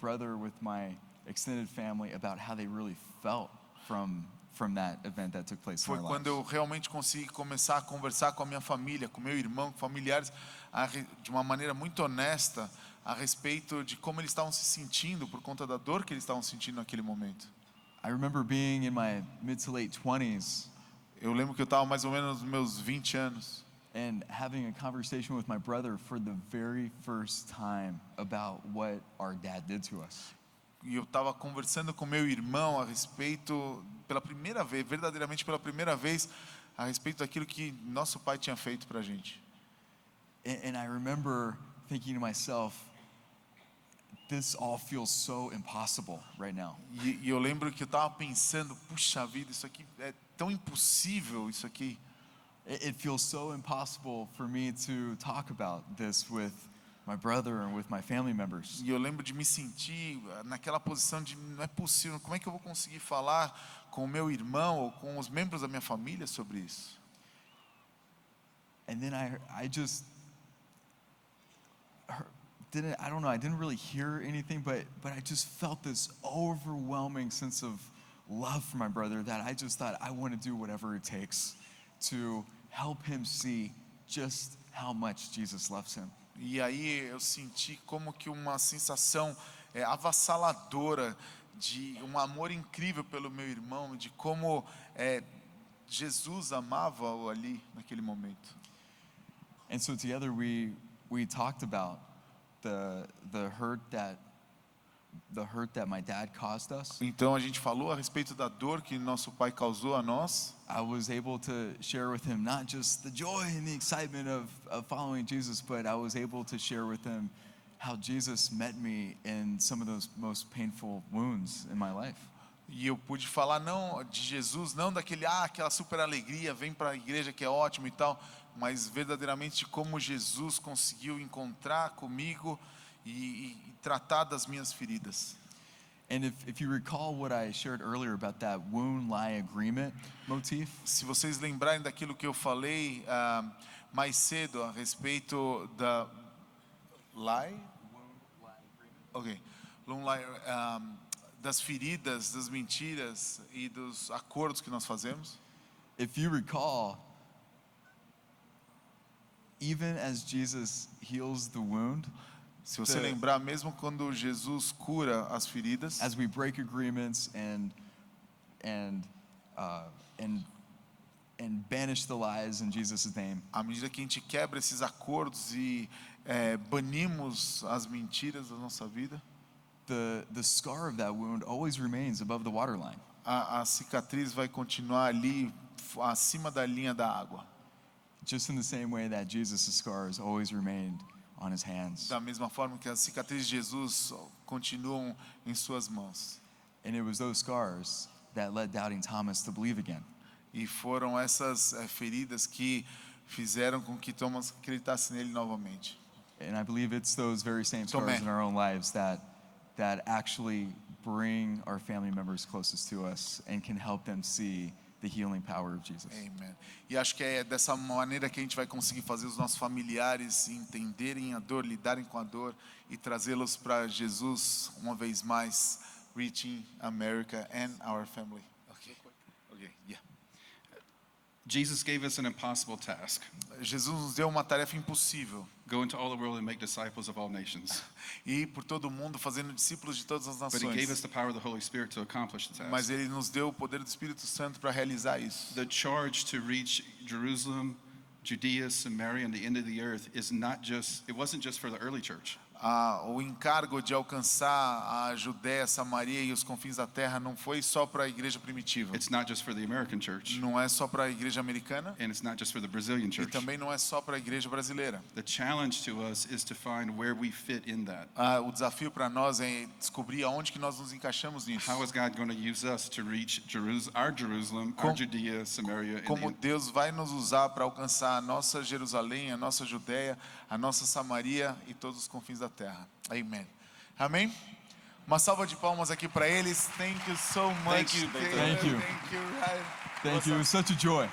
brother, with my extended family about how they really felt from that event that took place in foi our quando lives. eu realmente consegui começar a conversar com a minha família, com meu irmão, com familiares, de uma maneira muito honesta a respeito de como eles estavam se sentindo por conta da dor que eles estavam sentindo naquele momento. I remember being in my mid to late 20s Eu lembro que eu estava mais ou menos nos meus 20 anos and having a conversation with my brother for the very first time about what our dad did to us. eu estava conversando com meu irmão a respeito, pela primeira vez, verdadeiramente pela primeira vez, a respeito daquilo que nosso pai tinha feito para a gente. And I remember thinking to myself, this all feels so impossible right now. E eu lembro que eu estava pensando, puxa vida, isso aqui é tão impossível, isso aqui. It feels so impossible for me to talk about this with my brother and with my family members. E eu lembro de me sentir naquela posição de não é possível, como é que eu vou conseguir falar com o meu irmão ou com os membros da minha família sobre isso? And then I just I didn't really hear anything, but I just felt this overwhelming sense of love for my brother that I just thought I want to do whatever it takes to help him see just how much Jesus loves him. E aí eu senti como que uma sensação avassaladora de um amor incrível pelo meu irmão, de como Jesus amava-o ali naquele momento. And so together we talked about the hurt that my dad caused us. Então a gente falou a respeito da dor que nosso pai causou a nós. I was able to share with him not just the joy and the excitement of following Jesus, but I was able to share with him how Jesus met me in some of those most painful wounds in my life. E eu pude falar não de Jesus, não aquela super alegria, vem para a igreja que é ótimo e tal, mas verdadeiramente de como Jesus conseguiu encontrar comigo e tratar das minhas feridas. And if you recall what I shared earlier about that wound-lie agreement motif, Se vocês lembrarem daquilo que eu falei mais cedo a respeito da lie, ok, das feridas, das mentiras e dos acordos que nós fazemos. if you recall, even as Jesus heals the wound, Se você lembrar, mesmo quando Jesus cura as feridas, as we break agreements and banish the lies in Jesus' name, à medida que a gente quebra esses acordos e banimos as mentiras da nossa vida, the scar of that wound always remains above the waterline. a cicatriz vai continuar ali acima da linha da água. Just in the same way that Jesus' scars always remained on his hands. Da mesma forma que as cicatrizes de Jesus continuam em suas mãos. And it was those scars that led doubting Thomas to believe again. E foram essas feridas que fizeram com que Thomas acreditasse nele novamente. And I believe it's those very same scars Tomé. in our own lives that actually bring our family members closest to us and can help them see the healing power of Jesus. Amen. E acho que é dessa maneira que a gente vai conseguir fazer os nossos familiares entenderem a dor, lidarem com a dor e trazê-los para Jesus uma vez mais, reaching America and our family. Okay, yeah. Jesus gave us an impossible task. Jesus nos deu uma tarefa impossível. Go into all the world and make disciples of all nations. E ir por todo mundo fazendo discípulos de todas as But he gave us nações. the power of the Holy Spirit to accomplish the Mas task. ele nos deu o poder do Espírito Santo para realizar isso. The charge to reach Jerusalem, Judea, Samaria, and the end of the earth it wasn't just for the early church. O encargo de alcançar a Judéia, Samaria e os confins da terra não foi só para a igreja primitiva. It's not just for the American church, Não é só para a igreja americana and it's not just for the Brazilian e church. também não é só para a igreja brasileira. The challenge to us is to find where we fit in that. O desafio para nós é descobrir aonde que nós nos encaixamos nisso. How is God going to use us to reach our Jerusalem, our Judea, Samaria, and Como the Deus vai nos usar para alcançar a nossa Jerusalém, a nossa Judéia, a nossa Samaria e todos os confins da terra. Amen. Amém? Uma salva de palmas aqui para eles. Thank you so much. Thank you, Beto. Thank you. Thank you. Thank you. It was such a joy.